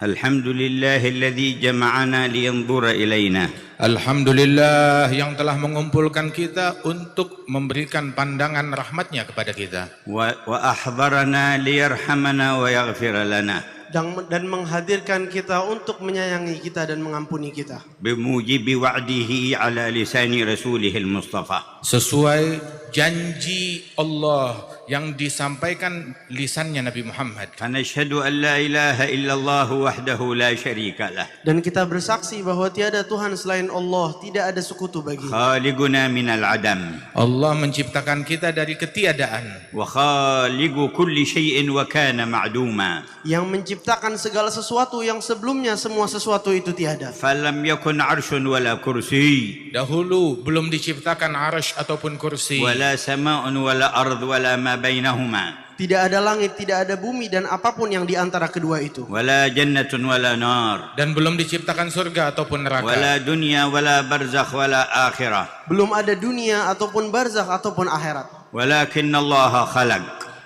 Alhamdulillahilladzi jama'ana liyanzura ilaina. Alhamdulillah yang telah mengumpulkan kita untuk memberikan pandangan rahmatnya kepada kita. Wa ahbarana liyarhamana wa yaghfir lana. Dan menghadirkan kita untuk menyayangi kita dan mengampuni kita. Bimujibi wa'dihi ala lisani rasulihil Mustafa. Sesuai janji Allah yang disampaikan lisannya Nabi Muhammad. Fanashhadu an la ilaha illallah wahdahu la syarika lah. Dan kita bersaksi bahwa tiada Tuhan selain Allah, tidak ada sekutu bagi. Khaliquna minal adam. Allah menciptakan kita dari ketiadaan. Wa khaliqu kulli syai'in wa kana ma'duma. Yang menciptakan segala sesuatu yang sebelumnya semua sesuatu itu tiada. Falam yakun arsyun wala kursi. Dahulu belum diciptakan arsy ataupun kursi. Wala sama'un wala ard wala ma bainahuma. Tidak ada langit, tidak ada bumi dan apapun yang di antara kedua itu. Wala jannatun wala nar. Dan belum diciptakan surga ataupun neraka. Wala dunya wala barzakh wala akhirah. Belum ada dunia ataupun barzakh ataupun akhirat. Walakin Allah khalaq.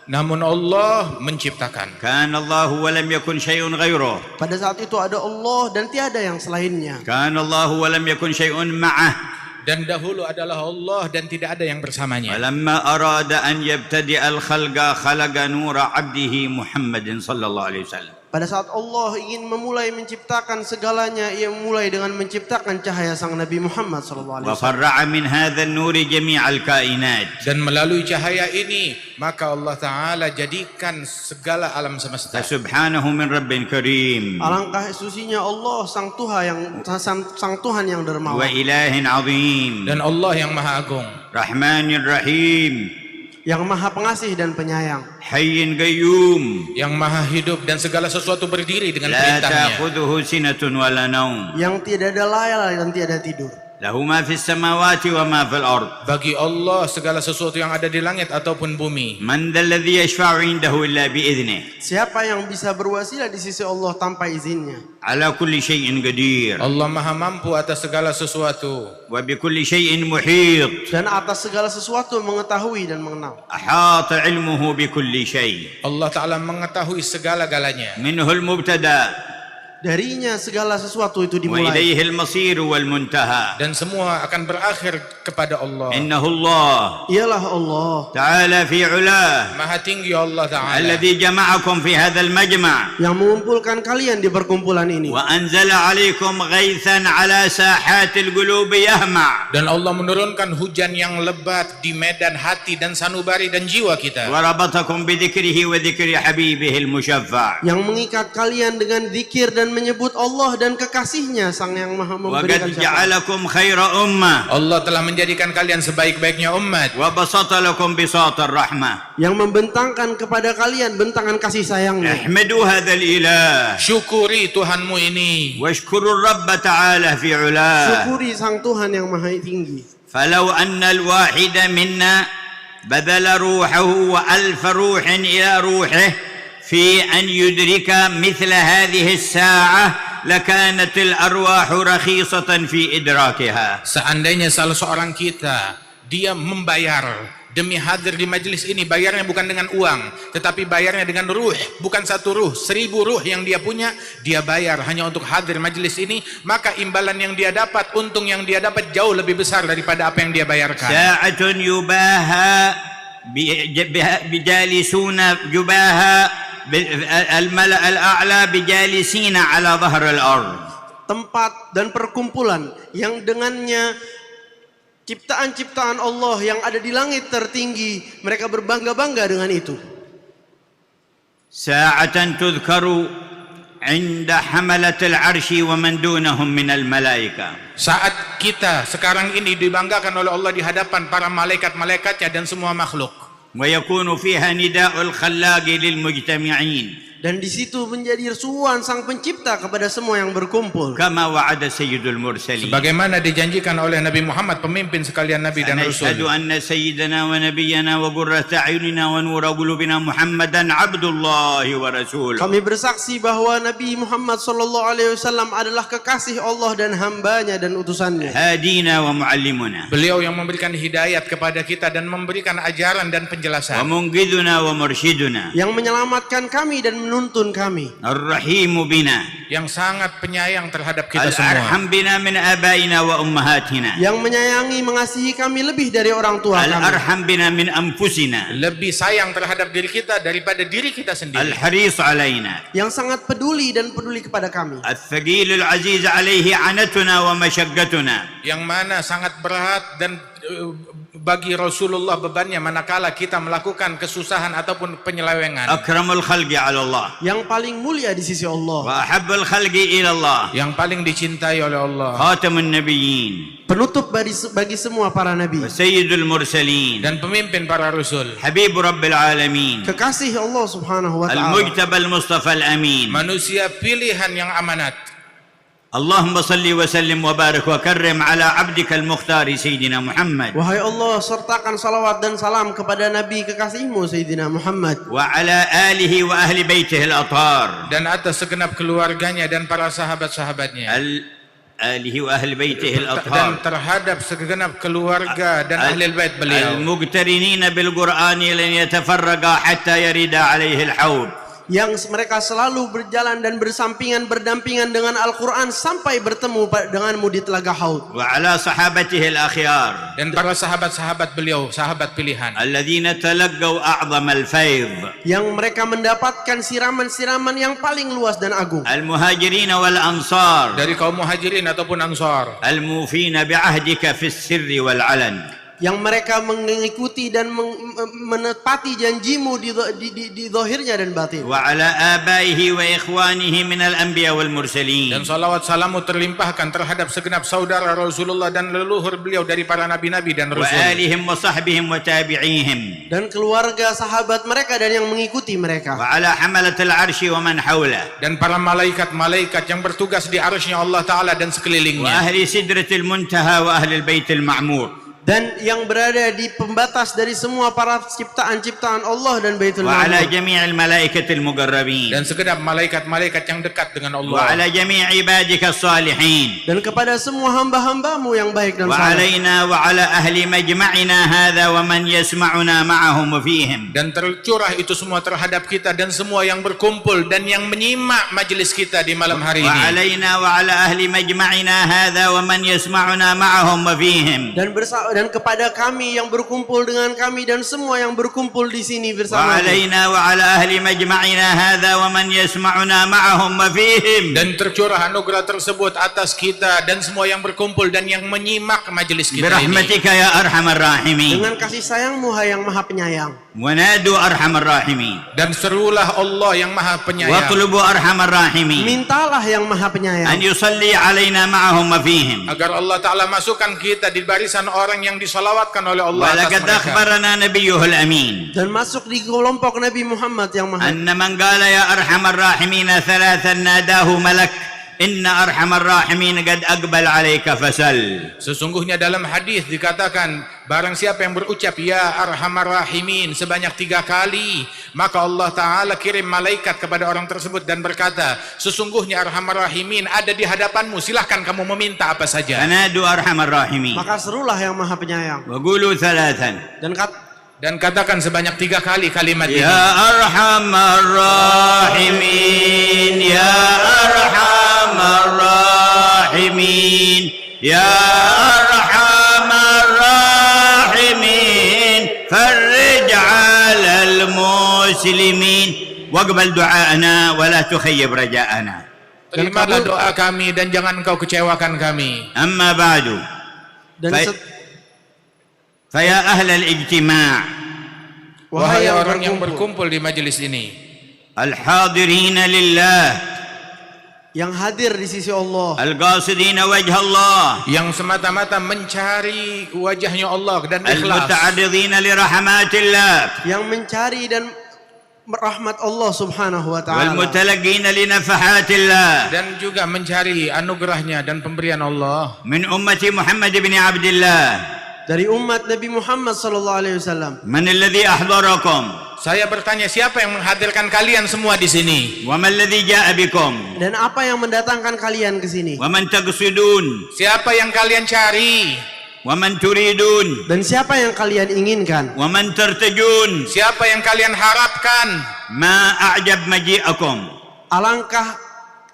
Namun Allah menciptakan. Kana Allah wa lam yakun syai'un ghairuh. Pada saat itu ada Allah dan tiada yang selainnya. Kana Allah wa lam yakun syai'un ma'ah. Dan dahulu adalah Allah dan tidak ada yang bersamanya. Walamma arada an yabtadi al-khalqa khalaqa nura 'abdihi Muhammadin sallallahu alaihi wasallam. Pada saat Allah ingin memulai menciptakan segalanya, ia memulai dengan menciptakan cahaya sang Nabi Muhammad sallallahu alaihi Wa wasallam. farra'a min hadha an-nuri jami'al kainat. Dan melalui cahaya ini maka Allah Ta'ala jadikan segala alam semesta. Subhanahu min rabbin karim. Alangkah sucinya Allah sang Tuhan yang Wa dermawan. ilahin 'azim. Dan Allah yang Maha Agung, Rahmanir Rahim. Yang Maha Pengasih dan Penyayang. Hayyin qayyum. yang Maha Hidup dan segala sesuatu berdiri dengan La perintahnya. ta'khudhuhu sinatun wala naum. Yang tidak ada layar dan tiada tidur. Lahu ma fis samawati wa ma fil ard. Bagi Allah segala sesuatu yang ada di langit ataupun bumi. Man dhal ladzi yashfa'u 'indahu illa bi idhnihi. Siapa yang bisa berwasilah di sisi Allah tanpa izinnya? Ala kulli syai'in qadir. Allah Maha mampu atas segala sesuatu. Wa bi kulli syai'in muhit. Dan atas segala sesuatu mengetahui dan mengenal. Ahata 'ilmuhu bi kulli syai'. Allah Ta'ala mengetahui segala-galanya. Minhul mubtada' Darinya segala sesuatu itu wa dimulai. ilayhi al-masir wal muntaha. Dan semua akan berakhir kepada Allah. Innahu Allah Ialah Allah ta'ala fi 'ulah Maha tinggi Allah Ta'ala alladhi jama'akum fi hadzal majma' yang mengumpulkan kalian di perkumpulan ini. wa anzala 'alaykum ghaithan 'ala sahatil qulubi yahma' dan Allah menurunkan hujan yang lebat di medan hati dan sanubari dan jiwa kita. wa rabatakum bi dzikrihi wa dzikri habibihi al-mushaffa' Yang mengikat kalian dengan zikir dan menyebut Allah dan kekasihnya sang yang maha wa memberikan qad syafaat. ja'alakum khaira ummah Allah telah menjadikan kalian sebaik-baiknya umat. wa basata lakum bisatar rahmah. Yang membentangkan kepada kalian bentangan kasih sayangnya. ihmadu hadzal ilah Syukuri Tuhanmu ini. washkuru rabb ta'ala fi 'ulah. Syukuri sang Tuhan yang maha tinggi. فلو أن الواحد منا بذل روحه وألف روح إلى روحه في أن يدرك مثل هذه الساعة لكانت الأرواح رخيصة في إدراكها. Seandainya salah seorang kita dia membayar demi hadir di majelis ini, bayarnya bukan dengan uang, tetapi bayarnya dengan ruh, bukan satu ruh, 1000 ruh yang dia punya, dia bayar hanya untuk hadir majelis ini, maka imbalan yang dia dapat, untung yang dia dapat jauh lebih besar daripada apa yang dia bayarkan. ساعة يباهى بجالسون يباهى الملأ الأعلى بجالسين على ظهر الأرض. Tempat dan perkumpulan yang dengannya ciptaan-ciptaan Allah yang ada di langit tertinggi, mereka berbangga-bangga dengan itu. ساعة تذكر عند حملة العرش ومن دونهم من الملائكة. Saat kita sekarang ini dibanggakan oleh Allah di hadapan para malaikat-malaikatnya dan semua makhluk. ويكون فيها نداء الخلاق للمجتمعين. Dan di situ menjadi seruan sang pencipta kepada semua yang berkumpul. كما وعد سيد المرسلين. Sebagaimana dijanjikan oleh Nabi Muhammad, pemimpin sekalian Nabi dan نشهد Rasul. أن سيدنا ونبينا وقرة أعيننا ونور قلوبنا محمدا عبد الله ورسوله. Kami bersaksi bahwa Nabi Muhammad SAW adalah kekasih Allah dan hambanya dan utusannya. هادينا ومعلمنا Beliau yang memberikan hidayat kepada kita dan memberikan ajaran dan penjelasan. ومنقذنا ومرشدنا. Yang menyelamatkan kami dan menuntun kami, الرحيم بنا yang sangat penyayang terhadap kita semua, الأرحم بنا من آبائنا وأمهاتنا yang menyayangi mengasihi kami lebih dari orang tua kami, الأرحم بنا من أنفسنا lebih sayang terhadap diri kita daripada diri kita sendiri, الحريص علينا yang sangat peduli dan peduli kepada kami, الثقيل العزيز عليه عنتنا ومشقتنا yang mana sangat berat dan bagi Rasulullah bebannya manakala kita melakukan kesusahan ataupun penyelewengan, أكرم الخلق على الله yang paling mulia di sisi Allah, وأحب الخلق إلى الله yang paling dicintai oleh Allah, خاتم النبيين penutup bagi semua para nabi, وسيد المرسلين dan pemimpin para rasul, حبيب رب العالمين kekasih Allah Subhanahu wa taala, المجتبى المصطفى الأمين manusia pilihan yang amanat. اللهم صل وسلم وبارك وكرم على عبدك المختار سيدنا محمد Wahai Allah, sertakan salawat dan salam kepada Nabi kekasihmu Sayyidina Muhammad, وعلى آله وأهل بيته الأطهار Dan atas segenap keluarganya dan para sahabat-sahabatnya, آله وأهل بيته dan الأطهار terhadap segenap keluarga dan ahli bait beliau, المقترنين بالقرآن لن يتفرقا حتى يرد عليه الحوض yang mereka selalu berjalan dan bersampingan berdampingan dengan Al-Quran sampai bertemu denganmu di telaga Haud, وعلى صحابته الأخيار dan para sahabat-sahabat beliau, sahabat pilihan, الذين تلقوا أعظم الفيض yang mereka mendapatkan siraman-siraman yang paling luas dan agung, المهاجرين والأنصار dari kaum muhajirin ataupun ansar, الموفين بعهدك في السر والعلن yang mereka mengikuti dan menepati janjimu di zahirnya dan batin, وعلى آبائه وإخوانه من الأنبياء والمرسلين dan salawat salamu terlimpahkan terhadap segenap saudara Rasulullah dan leluhur beliau dari para nabi-nabi dan rasul, وآلهم وصحبهم وتابعيهم dan keluarga sahabat mereka dan yang mengikuti mereka, وعلى حملة العرش ومن حوله dan para malaikat-malaikat yang bertugas di arsy-Nya Allah Ta'ala dan sekelilingnya, وأهل سدرة المنتهى وأهل البيت المعمور dan yang berada di pembatas dari semua para ciptaan-ciptaan Allah dan Baitul وعلى Ma'mur, جميع الملائكة المقربين dan segenap malaikat-malaikat yang dekat dengan Allah, وعلى جميع عبادك الصالحين dan kepada semua hamba-hambamu yang baik dan saleh, وعلينا وعلى أهل مجمعنا هذا ومن يسمعنا معهم وفيهم dan tercurah itu semua terhadap kita dan semua yang berkumpul dan yang menyimak majelis kita di malam hari ini, وعلينا وعلى أهل مجمعنا هذا ومن يسمعنا معهم وفيهم dan kepada kami yang berkumpul dengan kami dan semua yang berkumpul di sini bersama kami, وعلينا وعلى أهل مجمعنا هذا ومن يسمعنا معهم وفيهم dan tercurah anugerah tersebut atas kita dan semua yang berkumpul dan yang menyimak majelis kita ini, برحمتك يا أرحم الراحمين dengan kasih sayangmu hai yang maha penyayang, ونادوا أرحم الراحمين dan serulah Allah yang maha penyayang, واطلبوا أرحم الراحمين mintalah yang maha أن penyayang يصلي علينا معهم وفيهم agar Allah Ta'ala masukkan kita di barisan orang yang disalawatkan oleh Allah atas ولقد mereka, أخبرنا نبيه الأمين dan masuk di kelompok Nabi Muhammad yang maha, أن من قال يا أرحم الراحمين ثلاثا ناداه ملك إن أرحم الراحمين قد أقبل عليك فسل. sesungguhnya dalam hadis dikatakan barang siapa yang berucap ya arhamar rahimin sebanyak 3 kali, maka Allah Ta'ala kirim malaikat kepada orang tersebut dan berkata, sesungguhnya arhamar rahimin ada di hadapanmu, silahkan kamu meminta apa saja. فنادوا أرحم الراحمين maka serulah yang maha penyayang وقولوا ثلاثا Dan katakan sebanyak 3 kali kalimat ini, يا أرحم الراحمين يا أرحم الراحمين يا أرحم الراحمين فرج على المسلمين واقبل دعاءنا ولا تخيب رجاءنا. terimalah doa kami dan jangan engkau kecewakan kami. أما بعد dan فيا أهل الاجتماع Wahai orang yang berkumpul di majelis ini, الحاضرين لله yang hadir di sisi Allah, القاصدين وجه الله yang semata-mata mencari wajahnya Allah dan ikhlas, المتعرضين لرحمات الله yang mencari dan rahmat Allah Subhanahu wa taala, والمتلقين لنفحات الله dan juga mencari anugerahnya dan pemberian Allah, من أمة محمد بن عبد الله. dari umat Nabi Muhammad sallallahu alaihi wasallam. من الذي أحضركم Saya bertanya, siapa yang menghadirkan kalian semua di sini? وما الذي جاء بكم Dan apa yang mendatangkan kalian ke sini? ومن تقصدون Siapa yang kalian cari? ومن تريدون Dan siapa yang kalian inginkan? ومن ترتجون Siapa yang kalian harapkan? ما أعجب مجيئكم Alangkah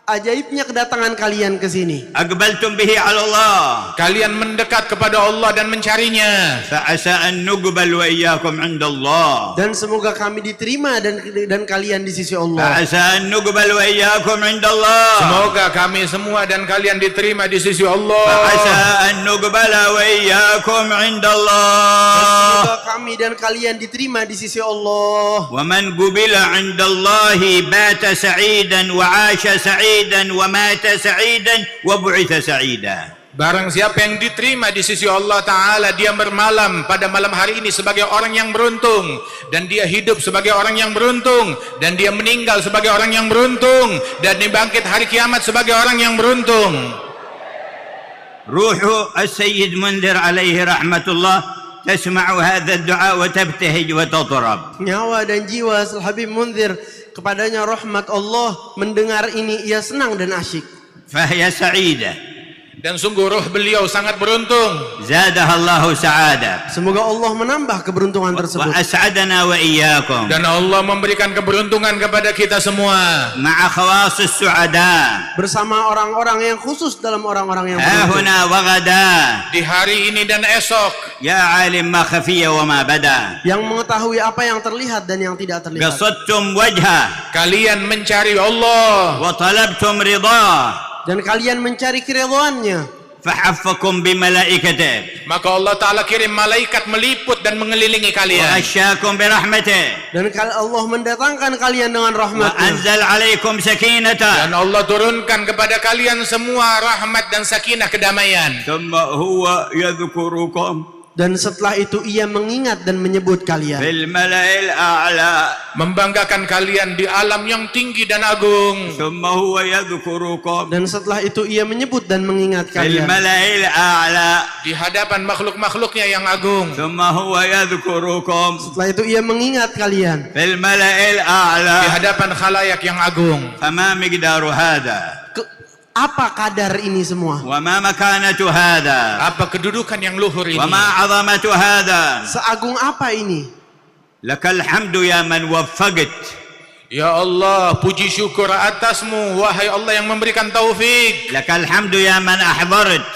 ajaibnya kedatangan kalian ke sini. أقبلتم به على الله Kalian mendekat kepada Allah dan mencarinya. فعسى أن نقبل وإياكم عند الله Dan semoga kami diterima dan kalian di sisi Allah. فعسى أن نقبل وإياكم عند الله Semoga kami semua dan kalian diterima di sisi Allah. فعسى أن نقبل وإياكم عند Dan الله semoga kami dan kalian diterima di sisi Allah. ومن قبل عند الله بات سعيدا وعاش سعيدا ومات سعيدا وبعث سعيدا. Barang siapa yang diterima di sisi Allah Ta'ala, dia bermalam pada malam hari ini sebagai orang yang beruntung, dan dia hidup sebagai orang yang beruntung, dan dia meninggal sebagai orang yang beruntung, dan dibangkit hari kiamat sebagai orang yang beruntung. روح السيد منذر عليه رحمة الله تسمع هذا الدعاء وتبتهج وتطرب. Nyawa dan jiwa Habib Munzir, kepadanya rahmat Allah, mendengar ini ia senang dan asyik. فهي سعيدة Dan sungguh roh beliau sangat beruntung. زادها الله سعادة Semoga Allah menambah keberuntungan tersebut. وأسعدنا وإياكم Dan Allah memberikan keberuntungan kepada kita semua. مع خواص السعداء Bersama orang-orang yang khusus dalam orang-orang yang ها beruntung. هنا وغدا Di hari ini dan esok. يا عالم ما خفي وما بدا Yang mengetahui apa yang terlihat dan yang tidak terlihat. قصدتم وجهه Kalian mencari Allah. وطلبتم رضاه Dan kalian mencari keridhaannya. فحفكم بملائكته Maka Allah Ta'ala kirim malaikat meliput dan mengelilingi kalian. وغشاكم برحمته Dan Allah mendatangkan kalian dengan rahmatnya. وأنزل عليكم سكينته Dan Allah turunkan kepada kalian semua rahmat dan sakinah kedamaian. ثم هو يذكركم Dan setelah itu ia mengingat dan menyebut في kalian. الملأ الأعلى Membanggakan kalian di alam yang tinggi dan agung. ثم هو يذكركم Dan setelah itu ia menyebut dan mengingat في kalian. الملأ الأعلى Di hadapan makhluk-makhluknya yang agung. ثم هو يذكركم Setelah itu ia mengingat kalian. في الملأ الأعلى Di hadapan khalayak yang agung. فما مقدار هذا Apa kadar ini semua? وما مكانة هذا Apa kedudukan yang luhur ini? وما عظمة هذا Seagung apa ini? لك الحمد يا من وفقت Ya Allah, puji syukur atasmu, wahai Allah yang memberikan taufik. لك الحمد يا من أحضرت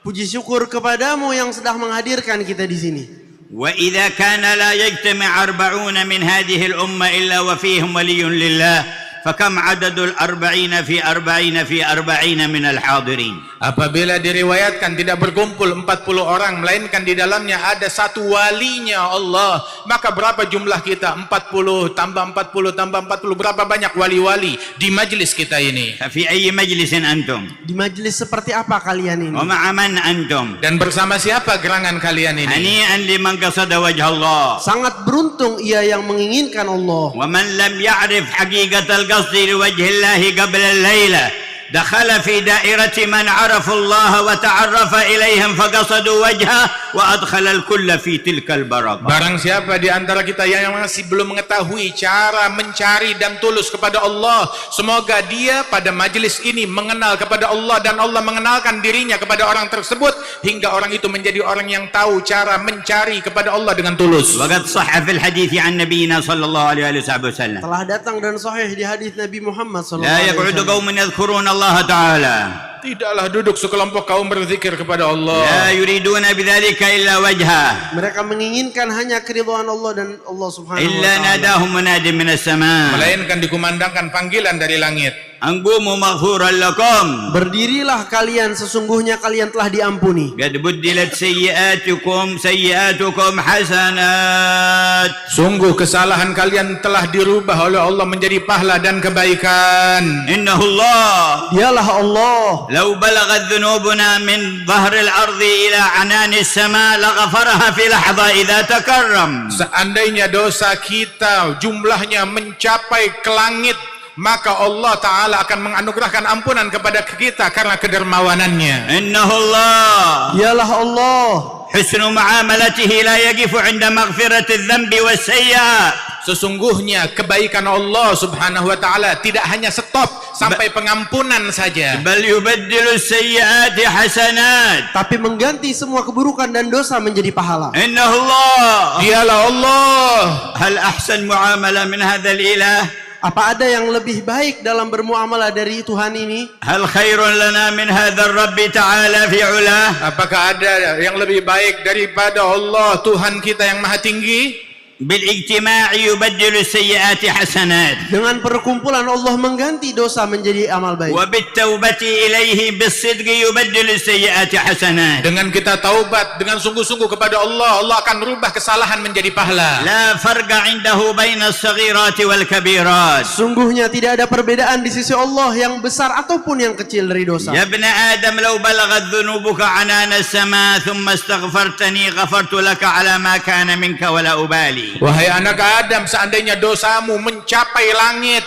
Puji syukur kepadamu yang sedang menghadirkan kita di sini. وإذا كان لا يجتمع 40 من هذه الأمة إلا وفيهم ولي لله فكم عدد 40 في 40 في 40 من الحاضرين. Apabila diriwayatkan tidak berkumpul 40 orang, melainkan di dalamnya ada satu walinya Allah, maka berapa jumlah kita? 40 tambah 40 tambah 40, berapa banyak wali-wali di majlis kita ini? ففي أي مجلس أنتم Di majelis seperti apa kalian ini? ومع من أنتم Dan bersama siapa gerangan kalian ini? هنيئا لمن قصد وجه الله Sangat beruntung ia yang menginginkan Allah. ومن لم يعرف حقيقة القصد لوجه الله قبل الليلة دخل في دائرة من عرفوا الله وتعرف إليهم فقصدوا وجهه وأدخل الكل في تلك البركة. Barang siapa di antara kita yang masih belum mengetahui cara mencari dan tulus kepada Allah, semoga dia pada majlis ini mengenal kepada Allah dan Allah mengenalkan dirinya kepada orang tersebut hingga orang itu menjadi orang yang tahu cara mencari kepada Allah dengan tulus. وقد صح في الحديث عن نبينا صلى الله عليه وسلم Telah datang dan sahih di hadis Nabi Muhammad لا يقعد SAW. قوم يذكرون الله تعالى Tidaklah duduk sekelompok kaum berzikir kepada Allah. لا يريدون بذلك إلا وجهه Mereka menginginkan hanya keridhaan Allah dan Allah Subhanahu wa إلا taala. ناداهم مناد من السماء Melainkan dikumandangkan panggilan dari langit. أن قوموا مغفورا لكم Berdirilah kalian, sesungguhnya kalian telah diampuni. قد بدلت سيئاتكم حسنات. Sungguh kesalahan kalian telah dirubah oleh Allah menjadi pahala dan kebaikan. إنه الله Dialah Allah. لو بلغت ذنوبنا من ظهر الأرض إلى عنان السماء لغفرها في لحظة إذا تكرم. Seandainya dosa kita jumlahnya mencapai ke langit, maka Allah Ta'ala akan menganugerahkan ampunan kepada kita karena kedermawanannya. إنه الله Dialah Allah. حسن معاملته لا يقف عند مغفرة الذنب والسيئة. Sesungguhnya kebaikan Allah subhanahu wa ta'ala tidak hanya stop sampai pengampunan saja, بل يبدل السيئات حسنات. tapi mengganti semua keburukan dan dosa menjadi pahala. إنه الله. dialah Allah. هل أحسن معاملة من هذا الإله؟ Apa ada yang lebih baik dalam bermuamalah dari Tuhan ini? هل خير لنا من هذا الرب تعالى في علاه؟ Apakah ada yang lebih baik daripada Allah Tuhan kita yang maha tinggi? بالاجتماع يبدل السيئات حسنات. Dengan perkumpulan Allah mengganti dosa menjadi amal baik. وبالتوبة إليه بالصدق يبدل السيئات حسنات. Dengan kita taubat dengan sungguh-sungguh kepada Allah, Allah akan merubah kesalahan menjadi pahala. لا فرق عنده بين الصغيرات والكبيرات. Sungguhnya tidak ada perbedaan di sisi Allah yang besar ataupun yang kecil dari dosa. يا ابن آدم لو بلغت ذنوبك عنان السماء ثم استغفرتني غفرت لك على ما كان منك ولا أبالي. Wahai anak Adam, seandainya dosamu mencapai langit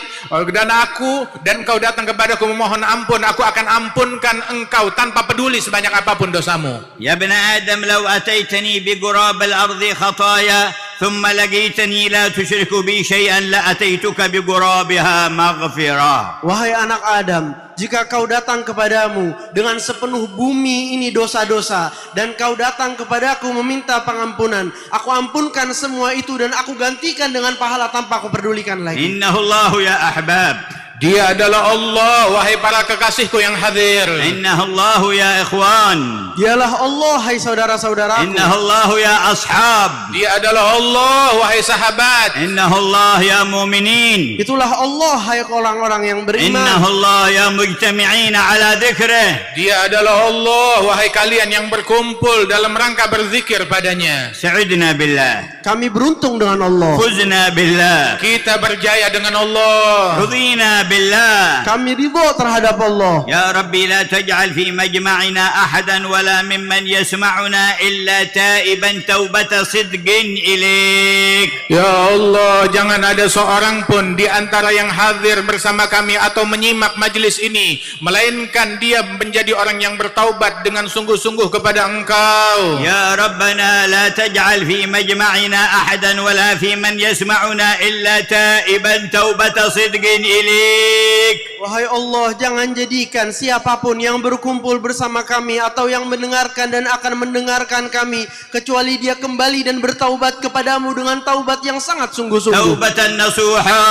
dan kau datang kepadaku memohon ampun, aku akan ampunkan engkau tanpa peduli sebanyak apapun dosamu. يا ابن آدم لو أتيتني بقراب الأرض خطايا ثم لقيتني لا تشرك بي شيئا لأتيتك بقرابها مغفرة. Wahai anak Adam, jika kau datang kepadamu dengan sepenuh bumi ini dosa-dosa dan kau datang kepadaku meminta pengampunan, aku ampunkan semua itu dan aku gantikan dengan pahala tanpa aku pedulikan lagi. إنه الله يا أحباب. Dia adalah Allah, wahai para kekasihku yang hadir. إنه الله يا إخوان. Dialah Allah, hai saudara-saudaraku. إنه الله يا أصحاب. Dia adalah Allah, wahai sahabat. إنه الله يا مؤمنين. Itulah Allah, hai orang-orang yang إنه beriman. الله يا مجتمعين على ذكره. Dia adalah Allah, wahai kalian yang berkumpul dalam rangka berzikir padanya. سعدنا بالله. Kami beruntung dengan Allah. فزنا بالله. Kita berjaya dengan Allah. رضينا بالله. Kami ridho terhadap Allah. يا ربي لا تجعل في مجمعنا أحدا ولا ممن يسمعنا إلا تائبا توبة صدق إليك. Ya Allah, jangan ada seorang pun di antara yang hadir bersama kami atau menyimak majlis ini melainkan dia menjadi orang yang bertaubat dengan sungguh-sungguh kepada Engkau. يا ربنا لا تجعل في مجمعنا أحدا ولا في من يسمعنا إلا تائبا توبة صدق إليك. Wahai Allah, jangan jadikan siapapun yang berkumpul bersama kami atau yang mendengarkan dan akan mendengarkan kami kecuali dia kembali dan bertaubat kepadamu dengan taubat yang sangat sungguh-sungguh. توبة نصوحا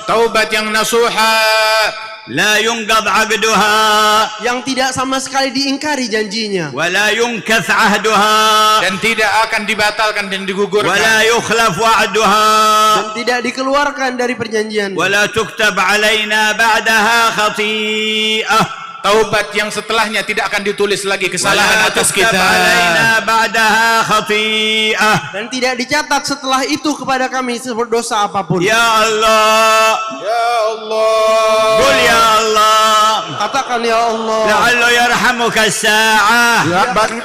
Taubat yang nasuha, لا ينقض عقدها Yang tidak sama sekali diingkari janjinya. ولا ينكث عهدها dan tidak akan dibatalkan dan digugurkan. ولا يخلف وعدها Dan tidak dikeluarkan dari perjanjian. ولا تكتب علينا بعدها خطيئة Taubat yang setelahnya tidak akan ditulis lagi kesalahan ولا atas تكتب kita. علينا بعدها خطيئة. Dan tidak dicatat setelah itu kepada kami dosa apapun. يا الله Ya Allah. قل يا الله Katakan ya Allah. لعله يرحمك الساعة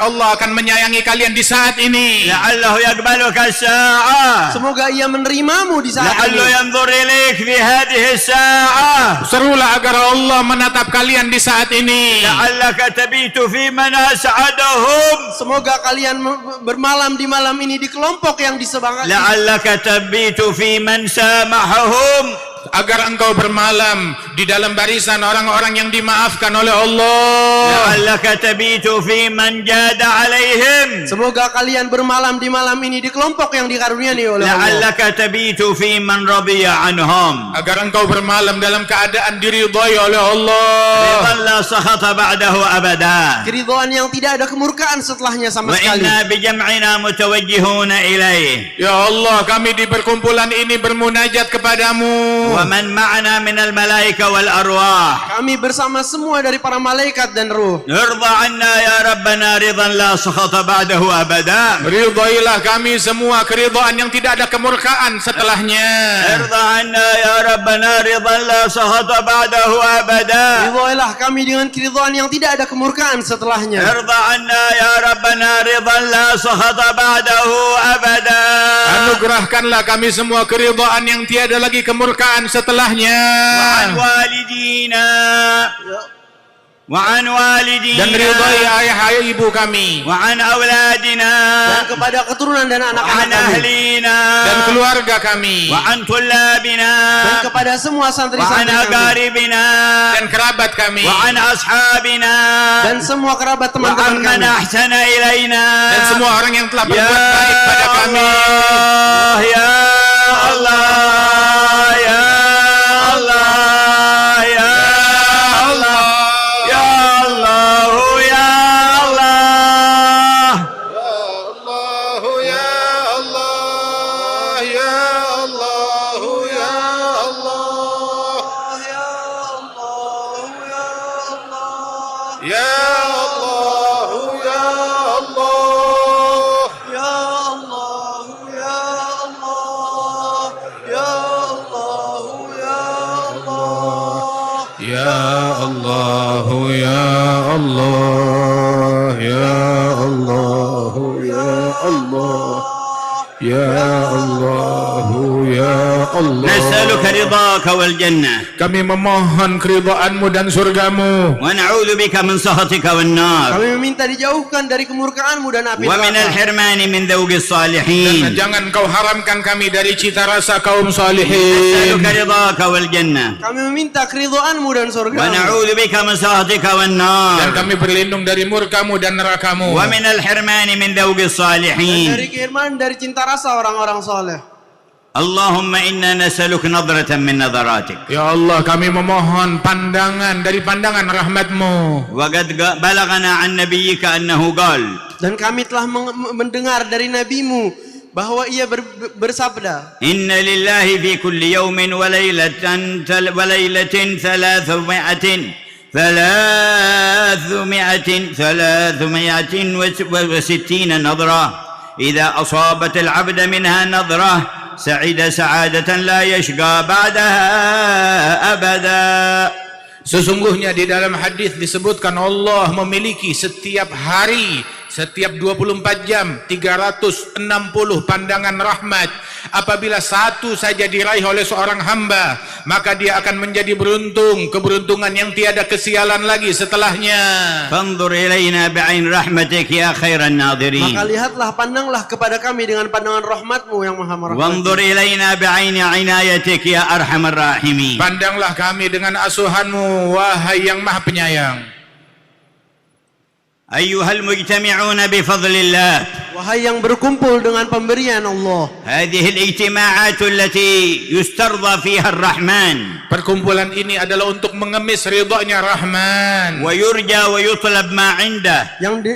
Allah akan menyayangi kalian di saat ini. لعله يقبلك الساعة Semoga ia menerimamu di saat لعله ini. ينظر إليك في هذه الساعة Serulah agar Allah menatap kalian di saat ini. لعلك تبيت في من أسعدهم Semoga kalian bermalam di malam ini di kelompok yang disebangati. لعلك تبيت في من سامحهم Agar engkau bermalam di dalam barisan orang-orang yang dimaafkan oleh Allah. لعلك تبيت في من جاد عليهم Semoga kalian bermalam di malam ini di kelompok yang dikaruniai oleh Allah. لعلك تبيت في من رضي عنهم Agar engkau bermalam dalam keadaan diridhai oleh Allah. رضا لا سخط بعده أبدا Keridhaan yang tidak ada kemurkaan setelahnya sama sekali. وإنا بجمعنا متوجهون إليه Ya Allah, kami di perkumpulan ini bermunajat kepadamu. ومن معنا من الملائكة والأرواح Kami bersama semua dari para malaikat dan ruh. ارضى عنا يا ربنا رضا لا سخط بعده أبدا Ridhailah kami semua keridhaan yang tidak ada kemurkaan setelahnya. ارضى عنا يا ربنا رضا لا سخط بعده أبدا Ridhoilah kami dengan keridhaan yang tidak ada kemurkaan setelahnya. ارضى عنا يا ربنا رضا لا سخط بعده أبدا Anugerahkanlah kami semua keridhaan yang tiada lagi kemurkaan setelahnya. وعن والدينا وعن dan والدينا ridhai ayah ibu kami وعن أولادنا dan kepada keturunan dan وعن anak-anak kami, أهلينا dan keluarga kami وعن طلابنا dan kepada semua وعن santri-santri kami, أقاربنا dan kerabat kami وعن أصحابنا dan semua kerabat teman-teman وعمن kami, أحسن إلينا dan semua orang yang telah يا berbuat baik pada kami. الله يا الله يا الله يا الله يا الله يا الله Ya Allah, ya Allah, ya Allah, ya Allah, ya Allah, ya Allah. Ya Allah, ya Allah, ya Allah, ya Allah. Ya Allah, ya Allah, ya Allah, ya Allah, ya Allah, ya Allah. نسألك رضاك والجنة Kami memohon keridhaan-Mu dan surga-Mu, ونعوذ بك من سخطك والنار Kami meminta dijauhkan dari kemurkaan-Mu dan api ومن neraka. الحرمان من ذوق dan الصالحين jangan Kau haramkan kami dari cita rasa kaum نسألك salihin. رضاك والجنة Kami meminta keridhaan-Mu dan surga-Mu. ونعوذ بك من سخطك Dan والنار kami berlindung dari murka-Mu dan neraka-Mu. ومن الحرمان من ذوق Dari الصالحين kehirman, dari cinta rasa orang-orang soleh. اللهم إنا نسألك نظرة من نظراتك Ya Allah, kami memohon pandangan dari pandangan rahmat-Mu. وقد بلغنا عن نبيك أنه قال Dan kami telah mendengar dari Nabi-Mu bahwa ia bersabda, إن لله في كل يوم وليلة 360 نظرة إذا أصابت العبد منها نظرة سعد سعادة لا يشقى بعدها أبدا. Sesungguhnya di dalam hadis disebutkan Allah memiliki setiap hari, setiap 24 jam 360 pandangan rahmat. Apabila satu saja diraih oleh seorang hamba, maka dia akan menjadi beruntung, keberuntungan yang tiada kesialan lagi setelahnya. فانظر إلينا بعين رحمتك يا خير maka الناظرين lihatlah, pandanglah kepada kami dengan pandangan rahmat-Mu yang maha merahmati. وانظر إلينا بعين عنايتك يا أرحم الراحمين. Pandanglah kami dengan asuhan-Mu, wahai yang maha penyayang. أيها المجتمعون بفضل الله، Wahai yang berkumpul dengan pemberian Allah, هذه الاجتماعات التي يسترضى فيها الرحمن Perkumpulan ini adalah untuk mengemis ridhonya Rahman, ويرجى ويطلب ما عنده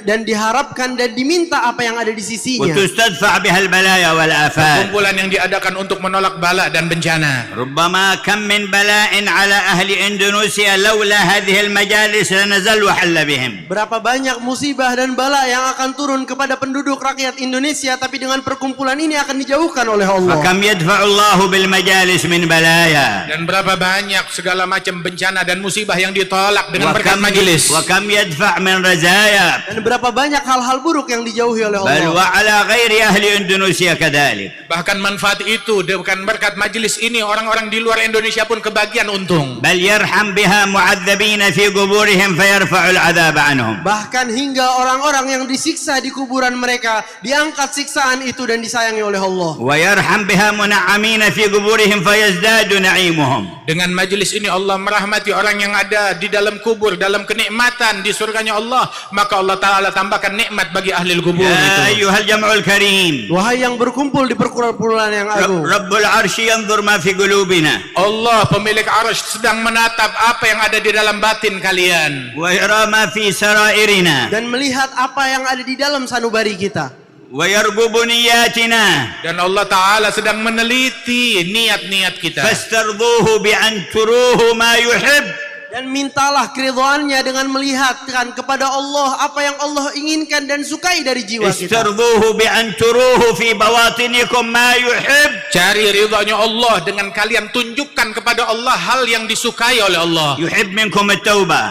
dan diharapkan dan diminta apa yang ada di sisinya. وتستدفع بها البلايا والآفات. Perkumpulan yang diadakan untuk menolak bala dan bencana. ربما كم من بلاء على أهل إندونيسيا لولا هذه المجالس لنزل وحل بهم. Berapa banyak musibah dan bala yang akan turun kepada penduduk rakyat Indonesia, tapi dengan perkumpulan ini akan dijauhkan oleh Allah. وكم يدفع الله بالمجالس من بلايا. Dan berapa banyak segala macam bencana dan musibah yang ditolak dengan berkat majelis. وكم يدفع من رزايا. Dan berapa banyak hal-hal buruk yang dijauhi oleh بل Allah. وعلى غير أهل إندونيسيا كذلك. Bahkan manfaat itu bukan berkat majelis ini, orang-orang di luar Indonesia pun kebagian untung. بل يرحم بها معذبين في قبورهم فيرفع العذاب عنهم. Bahkan hingga orang-orang yang disiksa di kuburan mereka, diangkat siksaan itu dan disayangi oleh Allah. ويرحم بها منعمين في قبورهم فيزداد نعيمهم. Dengan majelis ini Allah merahmati orang yang ada di dalam kubur, dalam kenikmatan di surganya Allah, maka Allah Ta'ala tambahkan nikmat bagi ahli kubur يا itu. أيها الجمع الكريم، Wahai yang berkumpul di perkumpulan yang agung, رب العرش ينظر ما في قلوبنا Allah pemilik arsy sedang menatap apa yang ada di dalam batin kalian, ويرى ما في سرائرنا dan melihat apa yang ada di dalam sanubari kita. ويرقب نياتنا dan Allah Ta'ala sedang meneliti niat-niat kita. فاسترضوه بأن تروه ما يحب. Dan mintalah keridhaannya dengan melihatkan kepada Allah apa yang Allah inginkan dan sukai dari jiwa kita. استرضوه بأن تروه في بواطنكم ما يحب. Cari ridhanya Allah dengan kalian tunjukkan kepada Allah hal yang disukai oleh Allah. يحب منكم التوبة.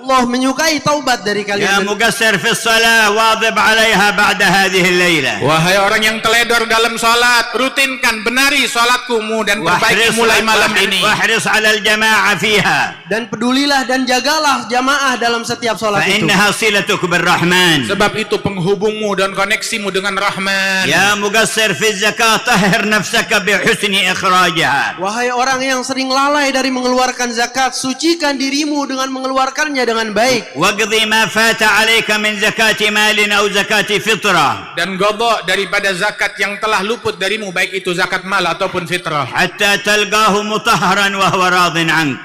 Allah menyukai taubat dari يا kalian. مقصر في الصلاة واظب عليها بعد هذه الليلة. Wahai orang yang teledor dalam salat, rutinkan, benari salatmu dan perbaiki mulai malam ini. واحرص على الجماعة فيها. Dan pedulilah dan jagalah jamaah dalam setiap salat itu. فإنها صلتك بالرحمن. Sebab itu penghubungmu dan koneksimu dengan Rahman. يا مقصر في الزكاة طهر نفسك بحسن إخراجها. Wahai orang yang sering lalai dari mengeluarkan zakat, sucikan dirimu dengan mengeluarkannya dengan baik. واقضي ما فات عليك من زكاة مال أو زكاة فطرة. Dan qadha daripada zakat yang telah luput darimu, baik itu zakat mal ataupun fitrah. حتى تلقاه مطهرا وهو راض عنك.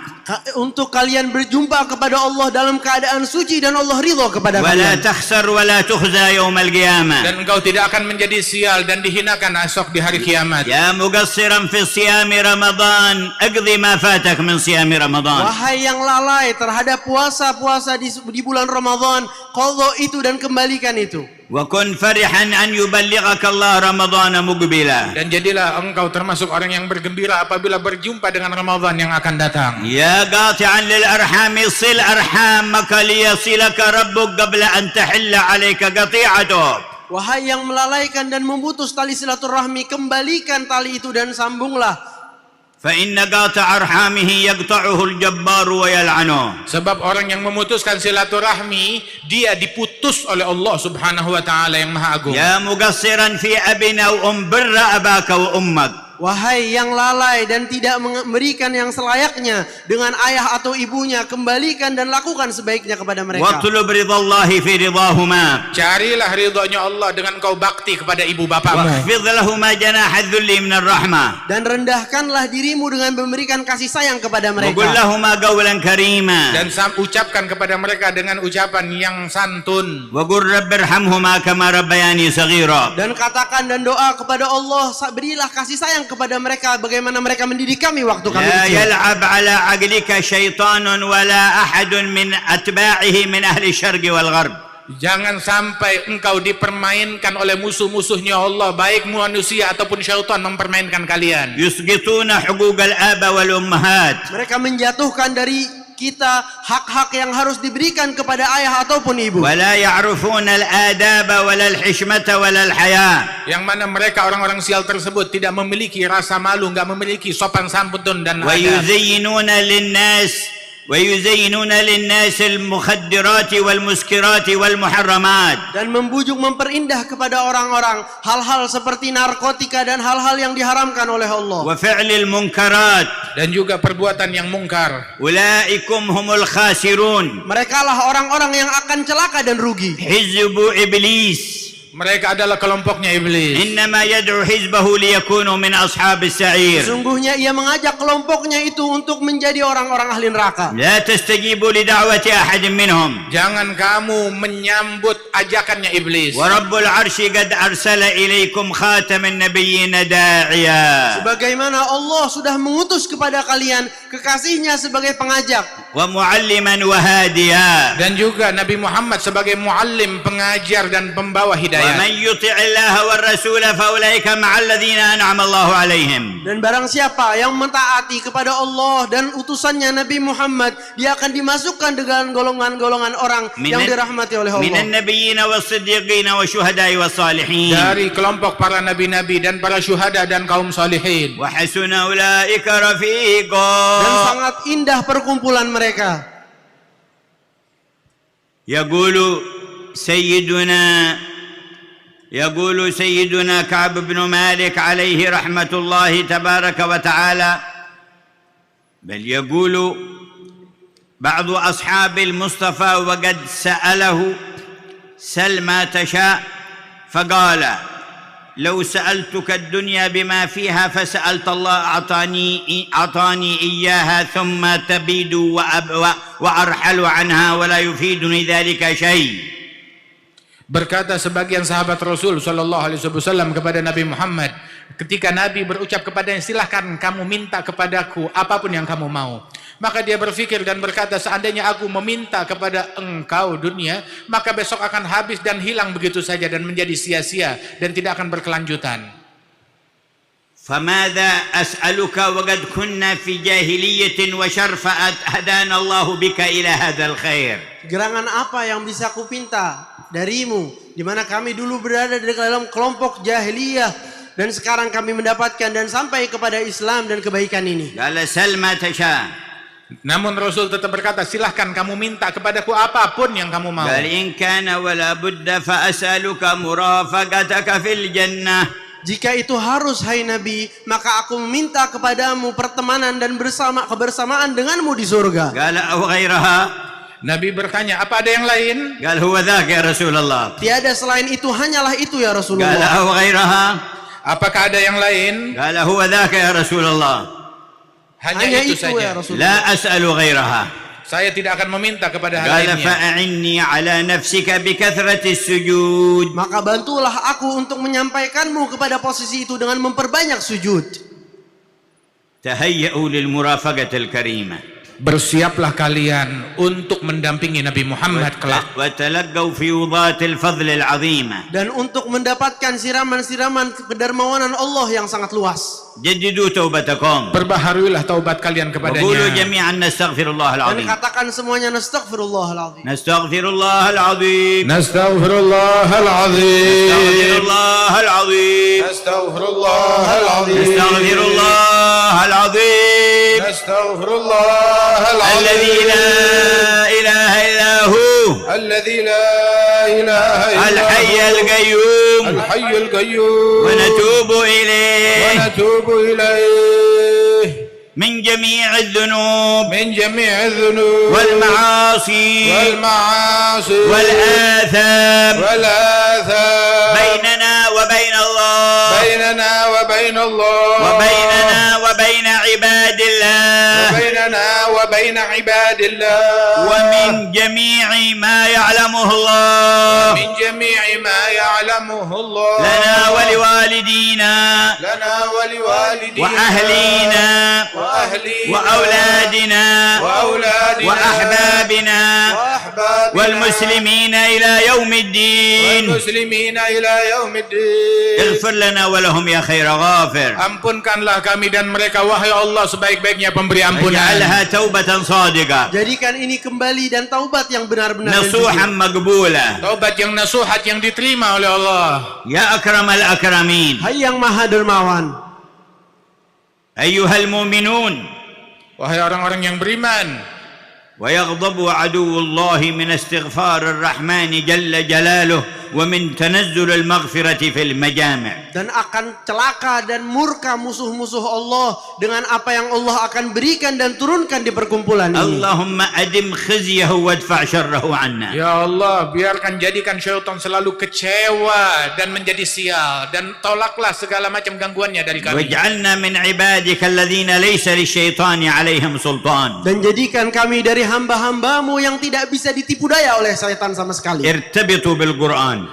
Untuk kalian berjumpa kepada Allah dalam keadaan suci dan Allah ridha kepada ولا kalian. تخسر ولا تخزى يوم القيامة. Dan engkau tidak akan menjadi sial dan dihinakan esok di hari kiamat. يا مقصرا في صيام رمضان اقضي ما فاتك من صيام رمضان. Wahai yang lalai terhadap puasa-puasa di bulan Ramadan, qadha itu dan kembalikan itu. وكن فرحا أن يبلغك الله رمضان مقبلا. Dan jadilah engkau termasuk orang yang bergembira apabila berjumpa dengan Ramadan yang akan datang. يا قاطعا للأرحام صل أرحامك ليصلك ربك قبل أن تحل عليك قطيعته. Wahai yang melalaikan dan memutus tali silaturahmi, kembalikan tali itu dan sambunglah. فإن قاطع أرحامه يقطعه الجبار ويلعنه. Sebab orang yang memutuskan silaturahmi, dia diputus oleh Allah Subhanahu wa taala yang Maha Agung. يا مقصرا في أب أو أم بر أباك وأمك. Wahai yang lalai dan tidak memberikan yang selayaknya dengan ayah atau ibunya, kembalikan dan lakukan sebaiknya kepada mereka. واطلب رضا الله في رضاهما. Carilah ridhonya Allah dengan kau bakti kepada ibu bapakmu. واخفض لهما جناح الذل من الرحمة. Dan rendahkanlah dirimu dengan memberikan kasih sayang kepada وقل mereka. لهما قولا كريما. Dan ucapkan kepada mereka dengan ucapan yang santun. وقل رب ارحمهما كما ربياني صغيرا. Dan katakan dan doa kepada Allah, berilah kasih sayang kepada mereka bagaimana mereka mendidik kami waktu kami لا kecil. يلعب على عقلك شيطان ولا أحد من أتباعه من أهل الشرق والغرب. Jangan sampai engkau dipermainkan oleh musuh-musuhnya Allah, baik manusia ataupun syaitan mempermainkan kalian. يسقطون حقوق الآباء والأمهات. Mereka menjatuhkan dari kita hak-hak yang harus diberikan kepada ayah ataupun ibu. ولا يعرفون الآداب ولا الحشمة ولا الحياء. Yang mana mereka orang-orang sial tersebut tidak memiliki rasa malu, enggak memiliki sopan santun dan adab. ويزينون للناس المخدرات والمسكرات والمحرمات. Dan membujuk memperindah kepada orang-orang hal-hal seperti narkotika dan hal-hal yang diharamkan oleh Allah. وفعل المنكرات. Dan juga perbuatan yang mungkar. أولئكم هم الخاسرون. Mereka lah orang-orang yang akan celaka dan rugi. حزب إبليس. Mereka adalah kelompoknya iblis. إنما يدعو حزبه ليكونوا من أصحاب السعير. Sungguhnya ia mengajak kelompoknya itu untuk menjadi orang-orang ahli neraka. لا تستجيبوا لدعوة أحد منهم. Jangan kamu menyambut ajakannya iblis. ورب العرش قد أرسل إليكم خاتم النبيين داعيا. Sebagaimana Allah sudah mengutus kepada kalian kekasihnya sebagai pengajak. ومعلما وهاديا. Dan juga Nabi Muhammad sebagai muallim, pengajar dan pembawa hidayah. ومن يطع الله والرسول فأولئك مع الذين أنعم الله عليهم. Dan barang siapa yang mentaati kepada Allah dan utusannya Nabi Muhammad, dia akan dimasukkan dengan golongan-golongan orang yang dirahmati oleh من Allah. النبيين والصديقين والشهداء والصالحين. Dari kelompok para nabi-nabi dan para syuhada dan kaum salihin. وحسن أولئك رفيقا. Dan sangat indah perkumpulan mereka. يقول سيدنا كعب بن مالك عليه رحمة الله تبارك وتعالى، بل يقول بعض أصحاب المصطفى وقد سأله سل ما تشاء فقال لو سألتك الدنيا بما فيها فسألت الله أعطاني إياها ثم تبيد وأرحل عنها ولا يفيدني ذلك شيء. Berkata sebagian sahabat Rasul sallallahu alaihi wasallam kepada Nabi Muhammad, ketika Nabi berucap kepadanya, silahkan kamu minta kepadaku apapun yang kamu mau. Maka dia berpikir dan berkata, seandainya aku meminta kepada engkau dunia, maka besok akan habis dan hilang begitu saja dan menjadi sia-sia dan tidak akan berkelanjutan. فماذا أسألك وقد كنا في جاهلية وشر فهدانا الله بك إلى هذا الخير. Gerangan apa yang bisa aku pinta darimu, di mana kami dulu berada di dalam kelompok jahiliyah dan sekarang kami mendapatkan dan sampai kepada Islam dan kebaikan ini. قال سل ما تشاء. Namun Rasul tetap berkata, silahkan kamu minta kepadaku apapun yang kamu mau. قال إن كان ولا بد فأسألك مرافقتك في الجنة. Jika itu harus, hai Nabi, maka aku meminta kepadamu pertemanan dan kebersamaan denganmu di surga. قال أو غيرها. Nabi bertanya, apa ada yang lain? قال هو ذاك يا رسول الله. Tiada selain itu, hanyalah itu ya قال Rasulullah. أو غيرها. Apakah ada yang lain? قال هو ذاك يا رسول الله. Hanya itu itu ya saja. Rasulullah. لا أسأل غيرها. Saya tidak akan meminta kepada hal قال lainnya. فأعني على نفسك بكثرة السجود. Maka bantulah aku untuk menyampaikanmu kepada posisi itu dengan memperbanyak sujud. تهيئوا للمرافقة الكريمة. Bersiaplah kalian untuk mendampingi Nabi Muhammad kelak. وتلقوا فيوضات الفضل العظيمة. Dan untuk mendapatkan siraman-siraman kedermawanan Allah yang sangat luas. جددوا توبتكم. Perbaharuilah taubat kalian وقولوا kepadanya. جميعا نستغفر الله Dan العظيم. katakan semuanya nastaghfirullahaladzim. نستغفر الله العظيم. Nastaghfirullah نستغفر al-azim. الله العظيم. Nastaghfirullah al-azim. نستغفر الله العظيم Nastaghfirullah الذي لا إله إلا هو الذي لا إله إلا الحي هو القيوم الحي القيوم ونتوب إليه ونتوب إليه من جميع الذنوب من جميع الذنوب والمعاصي والمعاصي والآثام والآثام بيننا وبين الله بيننا وبين الله وبيننا وبين عباد الله وبيننا وبين عباد الله ومن جميع ما يعلمه الله من جميع ما يعلمه الله لنا ولوالدينا لنا ولوالدينا وأهلينا وأهلينا وأولادنا وأولادنا وأحبابنا وأحبابنا والمسلمين إلى يوم الدين والمسلمين إلى يوم الدين. اغفر لنا ولهم يا خير غافر Ampunkanlah kami dan mereka, wahai Allah, sebaik-baiknya pemberi ampunan. واجعلها توبة صادقة Jadikan ini kembali dan taubat yang benar-benar dan نصوحا jujur. مقبولة Taubat yang nasuhat yang diterima oleh Allah. يا أكرم الأكرمين Hai yang maha dermawan. أيها المؤمنون Wahai orang-orang yang beriman, ويغضب عدو الله من استغفار الرحمن جل جلاله ومن تنزل المغفرة في المجامع. Dan akan celaka dan murka musuh-musuh Allah dengan apa yang Allah akan berikan dan turunkan di perkumpulan ini. اللهم أدم خزيه وادفع شره عنا. ya Allah, biarkan jadikan syaitan selalu kecewa dan menjadi sial, dan tolaklah segala macam gangguannya dari kami. واجعلنا من عبادك الذين ليس للشيطان عليهم سلطان. Dan jadikan kami dari hamba-hambamu yang tidak bisa ditipu daya oleh syaitan sama sekali. ارتبطوا بالقرآن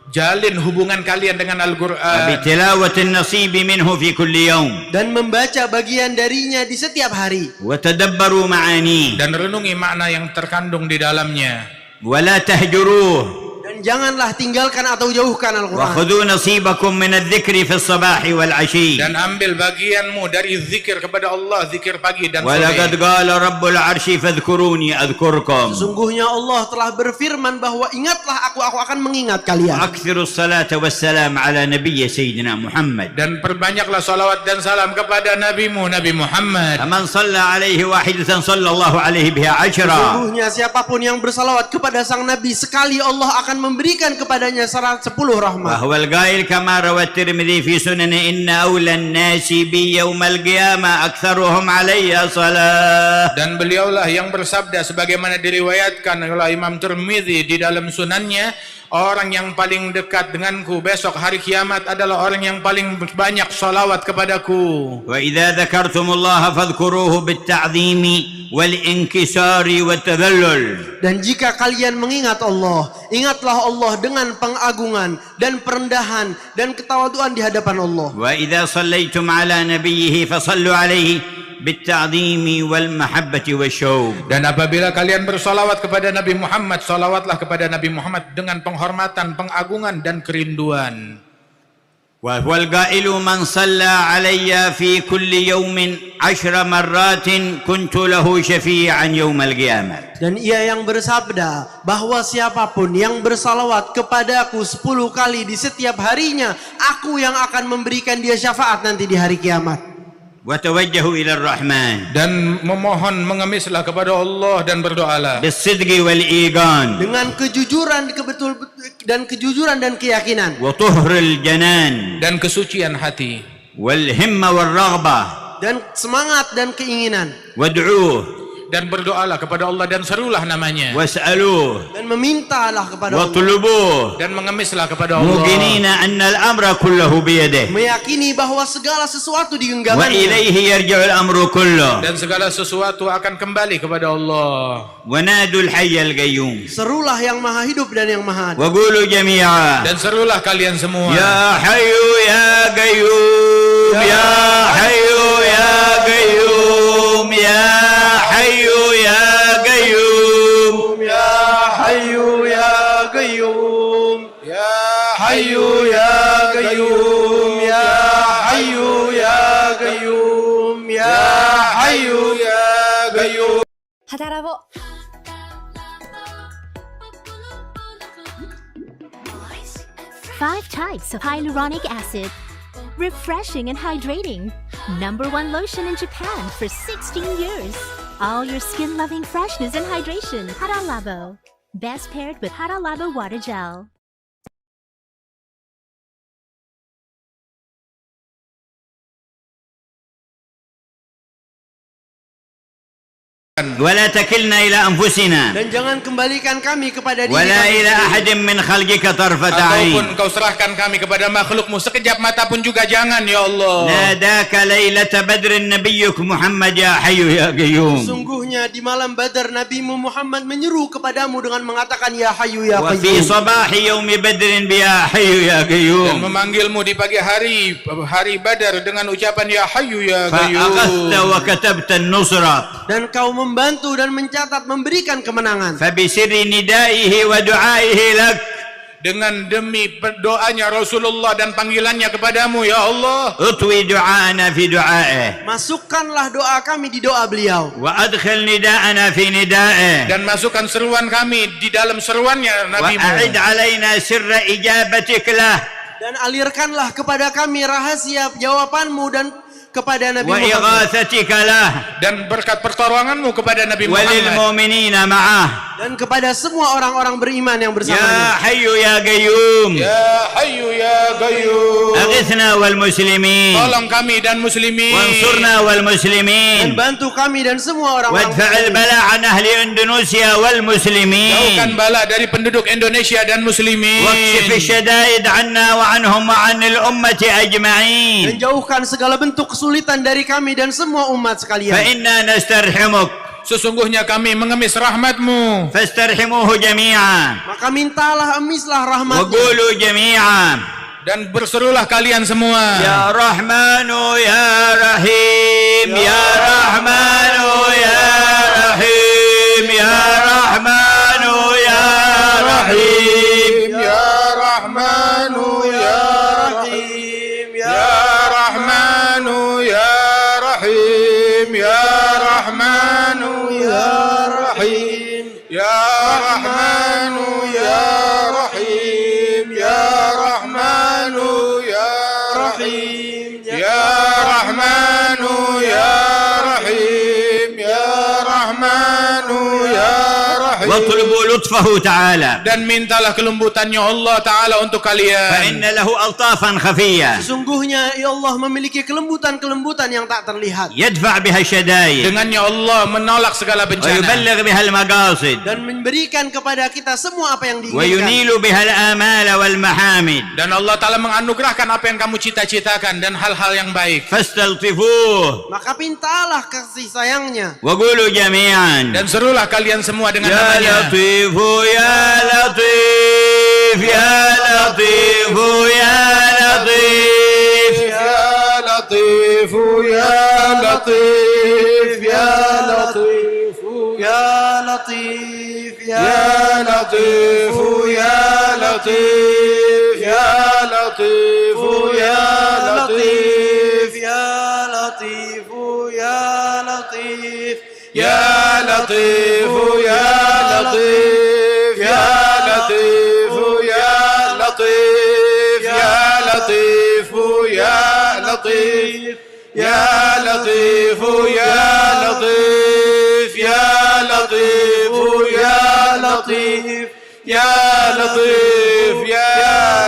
Jalin hubungan kalian dengan Al-Quran بتلاوة النصيب منه في كل يوم Dan membaca bagian darinya di setiap hari. وتدبروا معانيه dan renungi makna yang terkandung di dalamnya. ولا تهجروه Dan janganlah tinggalkan atau jauhkan Al-Quran. وخذوا نصيبكم من الذكر في الصباح والعشي. Dan ambil bagianmu dari zikir kepada Allah, zikir pagi dan ولقد sore. قال رب العرش فاذكروني أذكركم Sesungguhnya Allah telah berfirman bahwa ingatlah aku akan mengingat kalian. وأكثروا الصلاة والسلام على نبي سيدنا محمد. Dan perbanyaklah salawat dan salam kepada nabimu, Nabi Muhammad. فمن صلى عليه واحدة صلى الله عليه بها عشرا. Sesungguhnya siapapun yang bersalawat kepada sang Nabi, sekali Allah akan memberikan kepadanya 10 rahmat. وهو القائل كما روى الترمذي في سنن إن أولى الناس بي يوم القيامة أكثرهم علي صلاة. Dan beliaulah yang bersabda sebagaimana diriwayatkan oleh Imam Tirmidzi di dalam sunannya, orang yang paling dekat denganku besok hari kiamat adalah orang yang paling banyak salawat kepadaku. وإذا ذكرتم الله فاذكروه بالتعظيم والانكسار والتذلل. Dan jika kalian mengingat Allah, ingatlah Allah dengan pengagungan dan perendahan dan ketawaduan di hadapan Allah. وإذا صليتم على نبيه فصلوا عليه بالتعظيم والمحبة والشوق. Dan apabila kalian bersalawat kepada Nabi Muhammad, salawatlah kepada Nabi Muhammad dengan penghormatan, pengagungan dan kerinduan. وهو القائل من صلى علي في كل يوم 10 مرات كنت له شفيعا يوم القيامة. Dan ia yang bersabda bahwa siapapun yang bersalawat kepadaku 10 kali di setiap harinya, aku yang akan memberikan dia syafaat nanti di hari kiamat. وتوجهوا إلى الرحمن Dan memohon mengemislah kepada Allah dan berdoalah بالصدق والإيقان Dengan kejujuran, kejujuran dan keyakinan. وطهر الجنان dan kesucian hati والهمة والرغبة Dan semangat dan keinginan. وادعوه dan berdoalah kepada Allah dan serulah namanya واسألوه Dan memintalah kepada Allah. واطلبوه dan mengemislah kepada Allah موقنين أن الأمر كله بيده Meyakini bahwa segala sesuatu di genggamannya. وإليه يرجع الأمر كله dan segala sesuatu akan kembali kepada Allah. ونادوا الحي القيوم Serulah yang maha hidup dan yang maha adil. وقولوا جميعا Dan serulah kalian semua يا حي يا قيوم يا حي يا قيوم يا حي يا قيوم Ya Hayyu ya Qayyum. Ya Hayyu ya Qayyum. Ya Hayyu ya Qayyum. Ya Hayyu ya Qayyum. Hadarabo. Five types of hyaluronic acid. Refreshing and hydrating. #1 lotion in Japan for 16 years. All your skin-loving freshness and hydration. Haralabo. Best paired with Haralabo water gel. ولا تكلنا إلى أنفسنا Dan jangan kembalikan kami kepada diri ولا kami إلى sendiri. أحد من خلقك طرفة Ataupun عين kau serahkan kami kepada makhlukmu sekejap mata pun juga jangan ya Allah. ناداك ليلة بدر نبيك محمد يا حي يا قيوم Sungguhnya di malam Badar Nabimu Muhammad menyeru kepadamu dengan mengatakan Ya Hayyu ya وفي Qayyum. صباح يوم بدر بيا حي يا Dan قيوم memanggilmu di pagi hari Badar dengan ucapan ya Hayyu ya فأخذت Qayyum. وكتبت النصرة Dan kau membantu dan mencatat memberikan kemenangan. فبسر ندائه ودعائه لك Dengan demi doanya Rasulullah dan panggilannya kepadamu ya Allah. اطوي دعاءنا في دعائه Masukkanlah doa kami di doa beliau. وأدخل نداءنا في ندائه Dan masukkan seruan kami di dalam seruannya وأعد Nabimu. علينا سر إجابتك له Dan alirkanlah kepada kami rahasia jawabanmu dan kepada Nabi Muhammad. وإغاثتك له Dan berkat pertolonganmu kepada Nabi Muhammad. وللمؤمنين معه Dan kepada semua orang-orang beriman yang يا bersamanya. حي يا قيوم Ya Hayyu ya Qayyum. أغثنا والمسلمين Tolong kami dan muslimin. وانصرنا Dan والمسلمين bantu kami dan semua orang-orang وادفع muslimin. البلاء عن أهل إندونيسيا Jauhkan والمسلمين bala dari penduduk Indonesia dan muslimin. واكشف الشدائد عنا وعنهم وعن الأمة Dan أجمعين jauhkan segala bentuk kesulitan dari kami dan semua umat sekalian. فإنا نسترحمك Sesungguhnya kami mengemis rahmatmu. فاسترحموه جميعا Maka mintalah emislah rahmatnya. وقولوا جميعا Dan berserulah kalian semua. يا رحمن يا رحيم يا رحمن يا رحيم يا رحمن يا رحيم Ya Rahmanu ya Rahim, Ya Rahmanu ya Rahim. Ya Rahmanu ya Rahim. Ya Rahmanu ya Rahim. Ya Rahmanu ya Rahim. Ya Rahmanu ya Rahim. Ya Rahmanu ya Rahim. واطلبوا لطفه تعالى Dan mintalah kelembutannya Allah Ta'ala untuk kalian. فإن له ألطافا خفية Sesungguhnya ya Allah memiliki kelembutan-kelembutan yang tak terlihat. يدفع بها الشدائد Dengannya Allah menolak segala bencana. ويبلغ بها المقاصد Dan memberikan kepada kita semua apa yang diinginkan. وينيل بها الآمال والمحامد Dan Allah Ta'ala menganugerahkan apa yang kamu cita-citakan dan hal-hal yang baik. فاستلطفوه Maka pintalah kasih sayangnya. وقولوا جميعا Dan serulah kalian semua dengan يا namanya. لطيف يا لطيف يا لطيف يا لطيف Ya Latif, Ya Latif, Ya Latif, Ya لطيف يا لطيف يا لطيف يا لطيف يا لطيف يا لطيف يا لطيف يا لطيف يا لطيف يا لطيف يا لطيف يا لطيف يا لطيف يا لطيف يا لطيف يا لطيف يا لطيف يا لطيف يا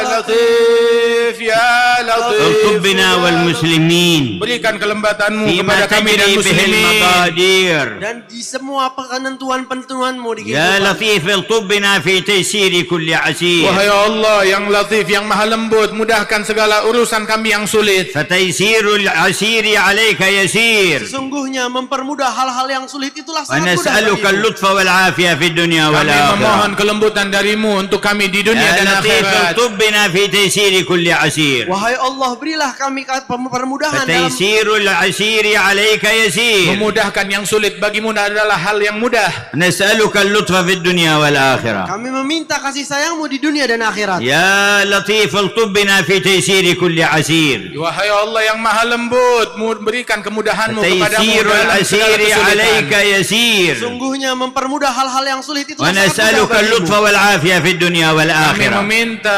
لطيف يا لطيف الطب بنا والمسلمين berikan kelembatanmu فيما kepada kami dan تجري به muslimin المقادير dan di semua penentuan-penentuanmu di يا kehidupan. لطيف الطب بنا في تيسير كل عسير wahai Allah yang latif yang maha lembut mudahkan segala urusan kami yang sulit فتيسير العسير عليك يسير Sesungguhnya mempermudah hal-hal yang sulit itulah sangat mudah ونسألك bagimu. اللطف والعافية في الدنيا kami memohon والآخرة kelembutan darimu untuk kami di dunia يا dan لطيف akhirat الطب بنا في تيسير كل عسير Wahai Allah, berilah kami permudahan dalam فتيسير العسير عليك يسير memudahkan yang sulit bagimu adalah hal yang mudah نسألك اللطف في الدنيا والآخرة kami meminta kasih sayangmu di dunia dan akhirat. يا لطيف الطب بنا في تيسير كل عسير wahai Allah yang maha lembut berikan kemudahanmu kepadamu تيسير dalam segala العسير عليك kesulitan يسير Sungguhnya mempermudah hal-hal yang sulit itu sangat mudah ونسألك اللطف bagimu. والعافية في الدنيا kami والآخرة meminta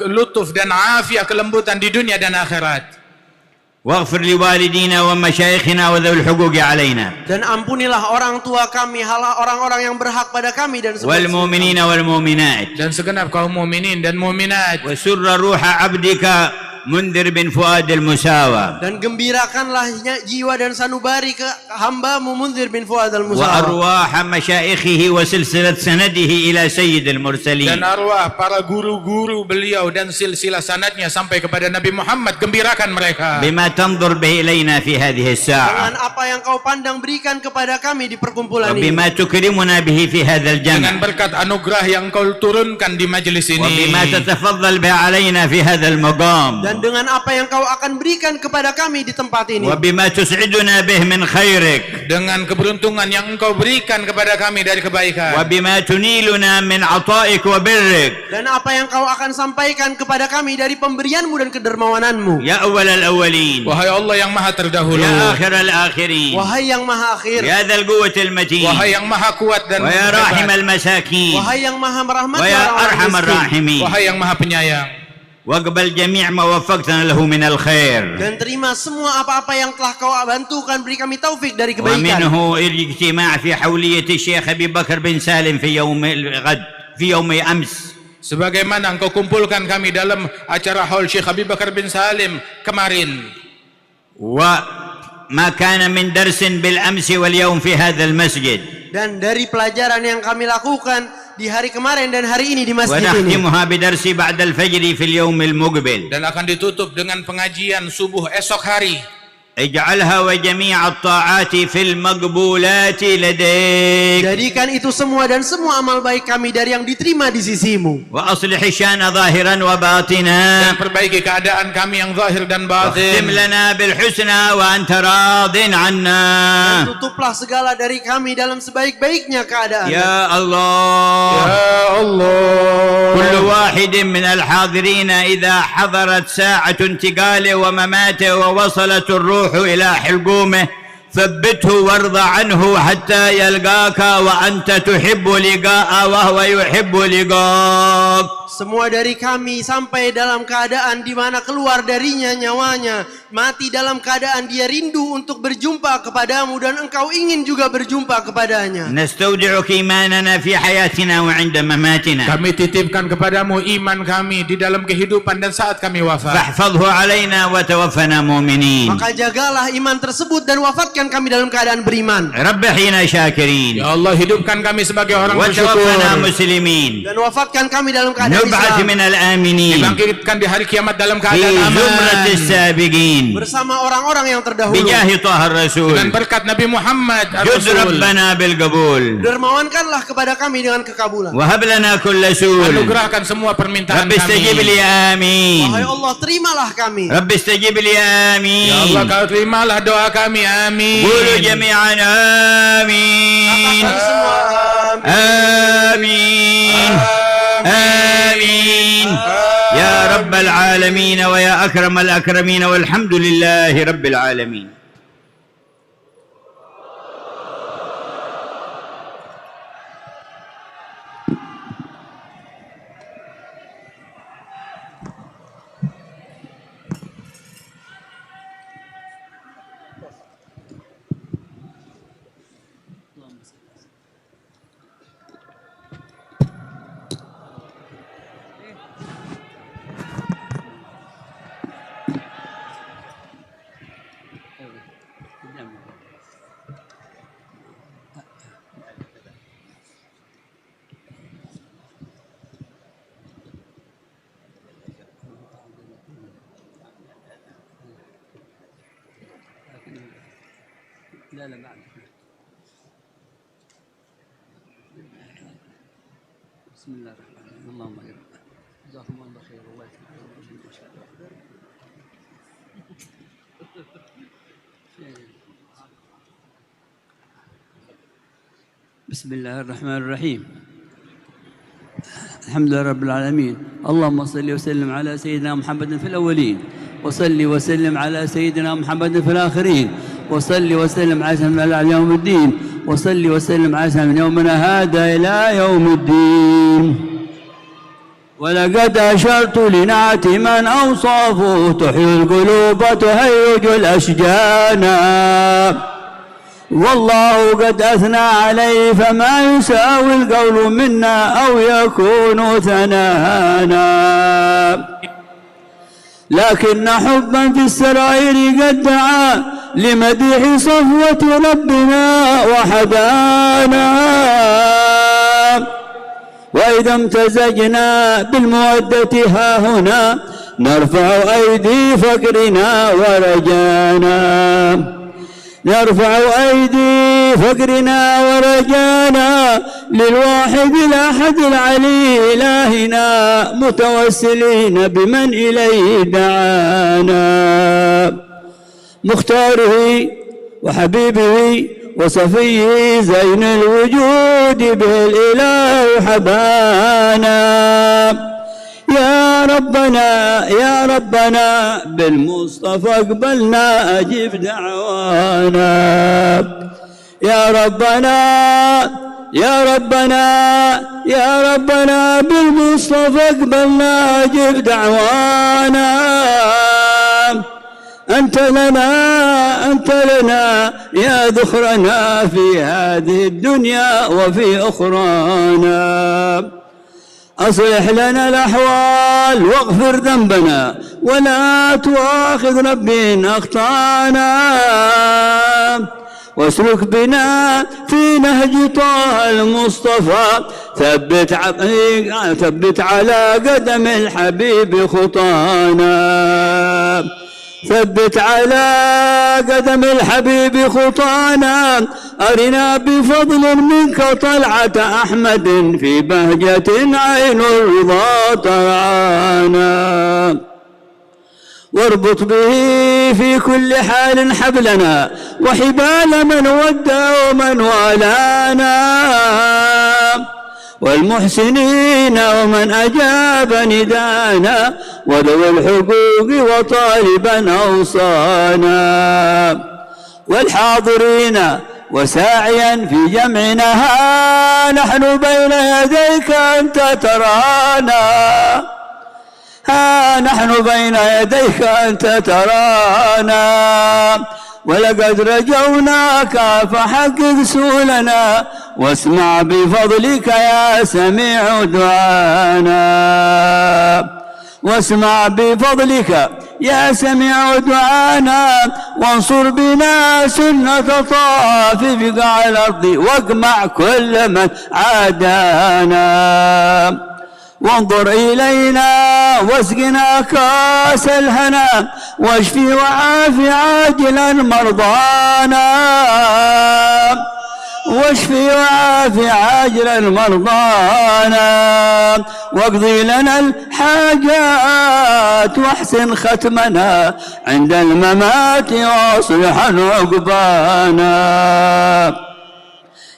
lutuf dan afiat kelembutan di dunia dan akhirat واغفر لوالدينا ومشايخنا وذوي الحقوق علينا Dan ampunilah orang tua kami, orang-orang yang berhak pada kami dan semua والمؤمنين والمؤمنات dan segenap kaum mukminin dan mukminat وسر روح عبدك منذر بن فؤاد المساوى dan gembirakanlah jiwa dan sanubari ke hambamu Munzir bin Fuad al-Musawa وأرواح مشايخه وسلسلة سنده إلى سيد dan المرسلين arwah para guru-guru beliau dan silsilah sanadnya sampai kepada Nabi Muhammad gembirakan mereka بما تنظر به إلينا في هذه dengan الساعة apa yang kau pandang berikan kepada kami di perkumpulan ini وبما تكرمنا به في هذا dengan الجمع berkat anugerah yang kau turunkan di majelis ini وبما تتفضل به علينا في هذا المقام dan dengan apa yang kau akan berikan kepada kami di tempat ini وبما تسعدنا به من خيرك dengan keberuntungan yang engkau berikan kepada kami dari kebaikan وبما تنيلنا من عطائك وبرك dan apa yang kau akan sampaikan kepada kami dari pemberianmu dan kedermawananmu يا أول الأولين wahai Allah yang maha terdahulu يا آخر الآخرين wahai yang maha akhir يا ذا القوة المتين wahai yang maha kuat dan ويا راحم hebat. المساكين wahai yang maha merahmati ويا orang-orang أرحم miskin الراحمين wahai yang maha penyayang واقبل جميع ما وفقتنا له من الخير dan terima semua apa-apa yang telah kau bantukan beri kami taufik dari kebaikan ومنه الاجتماع في حولية الشيخ أبي بكر بن سالم في يوم الغد في يوم أمس sebagaimana engkau kumpulkan kami dalam acara haul Syekh Abi Bakar bin Salim kemarin وما كان من درس بالأمس واليوم في هذا المسجد dan dari pelajaran yang kami lakukan di hari kemarin dan hari ini di masjid ini ونختمها بدرس بعد الفجر في اليوم المقبل dan akan ditutup dengan pengajian subuh esok hari اجعلها وجميع الطاعات في المقبولات لديك jadikan itu semua dan semua amal baik kami dari yang diterima di sisimu وأصلح الشأن ظاهرا وباطنا dan perbaiki keadaan kami yang zahir dan واختم batin لنا بالحسنى وأنت راض عنا tutuplah segala dari kami dalam sebaik-baiknya keadaan يا الله ya Allah كل واحد من الحاضرين إذا حضرت ساعة انتقاله ومماته ووصلت الروح إلى حلقومه ثبته وارضى عنه حتى يلقاك وأنت تحب لقاءه وهو يحب لقاك. semua dari kami sampai dalam keadaan di mana keluar darinya nyawanya mati dalam keadaan dia rindu untuk berjumpa kepadamu dan engkau ingin juga berjumpa kepadanya نستودعك إيماننا في حياتنا وعند مماتنا kami titipkan kepadamu iman kami di dalam kehidupan dan saat kami wafat فاحفظه علينا وتوفنا مؤمنين maka jagalah iman tersebut dan wafatkan kami dalam keadaan beriman رب حينا شاكرين ya Allah hidupkan kami sebagai orang bersyukur وتوفنا مسلمين dan wafatkan kami dalam keadaan نبعث Islam من الآمنين dibangkitkan di hari kiamat dalam في keadaan زمرة aman السابقين bersama orang-orang yang terdahulu بجاه طه الرسول dengan berkat Nabi Muhammad جد Rasul ربنا بالقبول dermawankanlah kepada kami dengan kekabulan وهب لنا كل سول anugerahkan semua permintaan رب استجب kami لي آمين wahai Allah terimalah kami رب استجب لي ya Allah آمين kau terimalah doa kami amin قولوا جميعا آمين katakan semua آمين آمين يا رب العالمين ويا أكرم الأكرمين، والحمد لله رب العالمين. لا لا بعد. بسم الله الرحمن الرحيم. اللهم اجعل جزاكم الله خير والله يسلمك ما شاء الله. بسم الله الرحمن الرحيم. الحمد لله رب العالمين. اللهم صل وسلم على سيدنا محمد في الأولين، وصل وسلم على سيدنا محمد في الآخرين، وصل وسلم على سيدنا يوم الدين، وصل وسلم على سيدنا من يومنا هذا إلى يوم الدين. ولقد أشرت لنعت من أوصافه تحيي القلوب تهيج الأشجانا، والله قد أثنى عليه فما يساوي القول منا أو يكون ثنانا. لكن حبا في السرائر قد دعا لمديح صفوة ربنا وحدانا. وإذا امتزجنا بالمودة ها هنا نرفع أيدي فقرنا ورجانا، نرفع أيدي فقرنا ورجانا للواحد الأحد العلي إلهنا، متوسلين بمن إليه دعانا. مختاره وحبيبه وصفيه زين الوجود به الإله حبانا. يا ربنا يا ربنا بالمصطفى اقبلنا أجب دعوانا. يا ربنا يا ربنا يا ربنا بالمصطفى اقبلنا أجب دعوانا. أنت لنا يا ذخرنا في هذه الدنيا وفي أخرانا. أصلح لنا الأحوال واغفر ذنبنا ولا تؤاخذ ربي أخطانا. واسلك بنا في نهج طه المصطفى، ثبت على قدم الحبيب خطانا. ثبت على قدم الحبيب خطانا. أرنا بفضل منك طلعة أحمد في بهجة عين الرضا ترعانا. واربط به في كل حال حبلنا وحبال من ودى ومن والانا، والمحسنين ومن أجاب ندانا، وذوي الحقوق وطالبا أوصانا. والحاضرين وساعيا في جمعنا ها نحن بين يديك أنت ترانا. ها نحن بين يديك أنت ترانا. ولقد رجوناك فحقق سؤلنا، واسمع بفضلك يا سميع دعانا. واسمع بفضلك يا سميع دعانا. وانصر بنا سنة طه في بقاع الأرض، واقمع كل من عادانا. وانظر إلينا واسقنا كاس الهنا، واشفي وعافي عاجلا مرضانا. واشفي وعافي عاجلا مرضانا. واقضي لنا الحاجات واحسن ختمنا عند الممات واصلح عقبانا.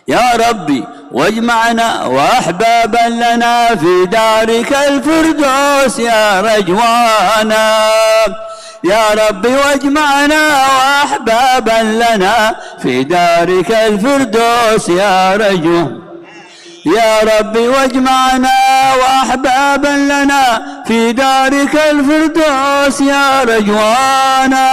يا ربي واجمعنا وأحبابا لنا في دارك الفردوس يا رجوانا. يا ربي واجمعنا وأحبابا لنا في دارك الفردوس يا رجوانا. يا ربي واجمعنا وأحبابا لنا في دارك الفردوس يا رجوانا.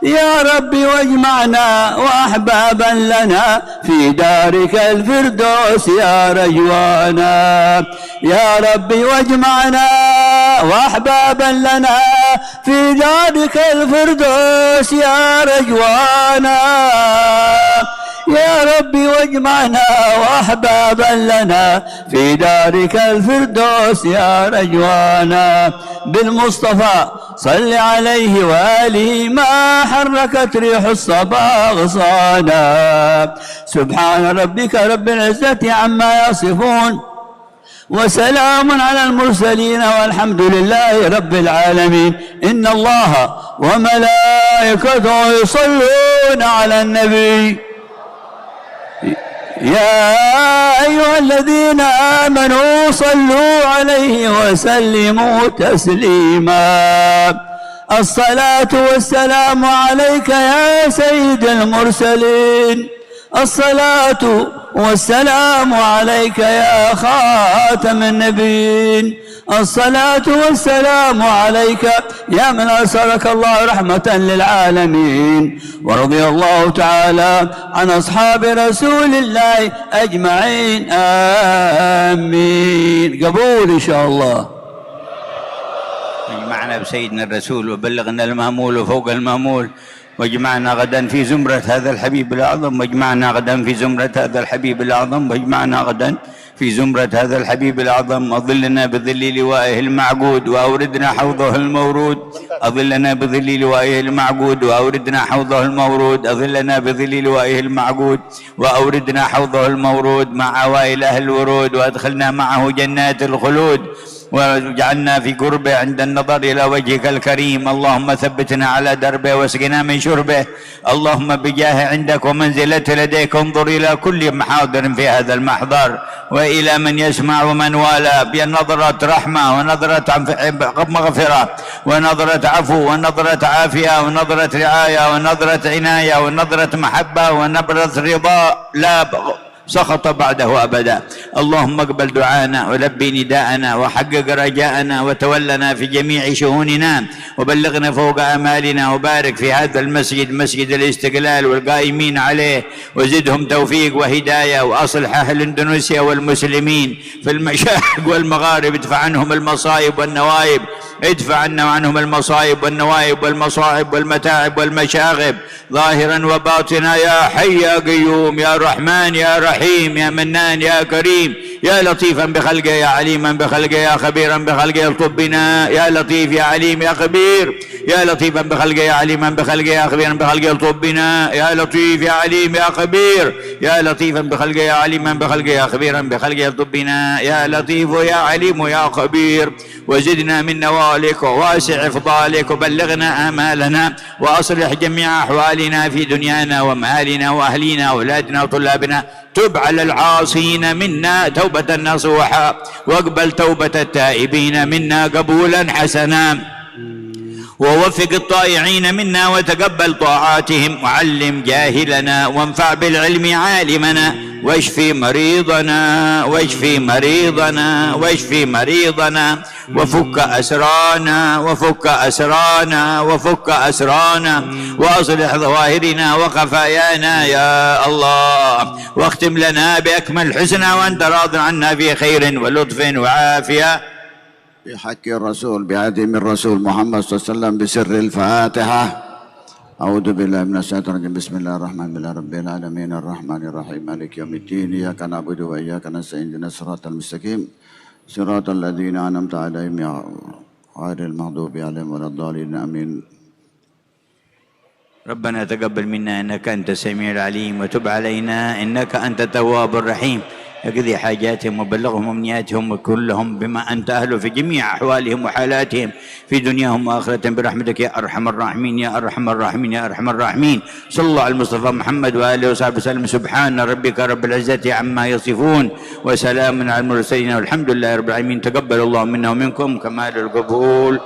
يا ربي واجمعنا وأحبابا لنا في دارك الفردوس يا رجوانا. يا ربي واجمعنا وأحبابا لنا في دارك الفردوس يا رجوانا. يا ربي واجمعنا وأحبابا لنا في دارك الفردوس يا رجوانا. بالمصطفى صل عليه وآله ما حركت ريح الصبا غصانا. سبحان ربك رب العزة عما يصفون وسلام على المرسلين والحمد لله رب العالمين. إن الله وملائكته يصلون على النبي يا أيها الذين آمنوا صلوا عليه وسلموا تسليما. الصلاة والسلام عليك يا سيد المرسلين. الصلاة والسلام عليك يا خاتم النبيين. الصلاة والسلام عليك يا من أرسلك الله رحمة للعالمين. ورضي الله تعالى عن أصحاب رسول الله أجمعين آمين. قبول إن شاء الله. اجمعنا بسيدنا الرسول وبلغنا المأمول فوق المأمول، واجمعنا غدا في زمرة هذا الحبيب الأعظم، واجمعنا غدا في زمرة هذا الحبيب الأعظم، واجمعنا غدا في زمرة هذا الحبيب الأعظم. أظلنا بظل لوائه المعقود وأوردنا حوضه المورود. أظلنا بظل لوائه المعقود وأوردنا حوضه المورود. أظلنا بظل لوائه المعقود وأوردنا حوضه المورود مع عوائل أهل الورود، وأدخلنا معه جنات الخلود، واجعلنا في قربه عند النظر إلى وجهك الكريم. اللهم ثبتنا على دربه واسقنا من شربه. اللهم بجاه عندك ومنزلة لديك انظر إلى كل محاضر في هذا المحضر وإلى من يسمع ومن والى بنظرة رحمة ونظرة مغفرة ونظرة عفو ونظرة عافية ونظرة رعاية ونظرة عناية ونظرة محبة ونبرة رضا لا سخط بعده أبدا. اللهم اقبل دعانا ولبي نداءنا وحقق رجاءنا وتولنا في جميع شؤوننا وبلغنا فوق آمالنا، وبارك في هذا المسجد مسجد الاستقلال والقائمين عليه، وزدهم توفيق وهداية، وأصلح أهل اندونيسيا والمسلمين في المشارق والمغارب. ادفع عنهم المصائب والنوائب، ادفع عنا وعنهم المصائب والنوائب والمصائب والمتاعب والمشاغب ظاهرا وباطنا يا حي يا قيوم يا رحمن يا رحيم يا منان يا كريم يا لطيفا بخلقه يا عليما بخلقه يا خبيرا بخلقه الطب بنا يا لطيف يا عليم يا خبير يا لطيفا بخلقه يا عليما بخلقه يا خبيرا بخلقه الطب بنا يا لطيف يا عليم يا خبير يا لطيفا بخلقه يا عليما بخلقه يا خبيرا بخلقه الطب بنا يا لطيف يا عليم يا خبير. وزدنا من نوالك وواسع فضالك وبلغنا آمالنا وأصلح جميع أحوالنا في دنيانا ومالنا وأهلنا وأولادنا وطلابنا. تب على العاصين منا توبة نصوحا واقبل توبة التائبين منا قبولا حسنا، ووفق الطائعين منا وتقبل طاعاتهم، وعلم جاهلنا وانفع بالعلم عالمنا، واشفي مريضنا واشفي مريضنا واشفي مريضنا، وفك أسرانا وفك أسرانا وفك أسرانا، وأصلح ظواهرنا وخفايانا يا الله، واختم لنا بأكمل الحسنى وأنت راض عنا في خير ولطف وعافية. بحق الرسول بعدم الرسول محمد صلى الله عليه وسلم بسر الفاتحة. أعوذ بالله من الشيطان الرجيم. بسم الله الرحمن الرحيم. رب العالمين الرحمن الرحيم مالك يوم الدين إياك نعبد وإياك نستعين اهدنا الصراط المستقيم صراط الذين أنعمت عليهم غير المغضوب عليهم ولا الضالين آمين. ربنا تقبل منا إنك أنت السميع العليم وتب علينا إنك أنت التواب الرحيم. اقضي حاجاتهم وبلغهم أمنياتهم وكن لهم بما أنت أهله في جميع أحوالهم وحالاتهم في دنياهم وآخرة برحمتك يا أرحم الراحمين يا أرحم الراحمين يا أرحم الراحمين. صلى الله على المصطفى محمد وآله وصحبه وسلم. سبحان ربك رب العزة عما يصفون وسلام على المرسلين والحمد لله رب العالمين. تقبل الله منا ومنكم كمال القبول.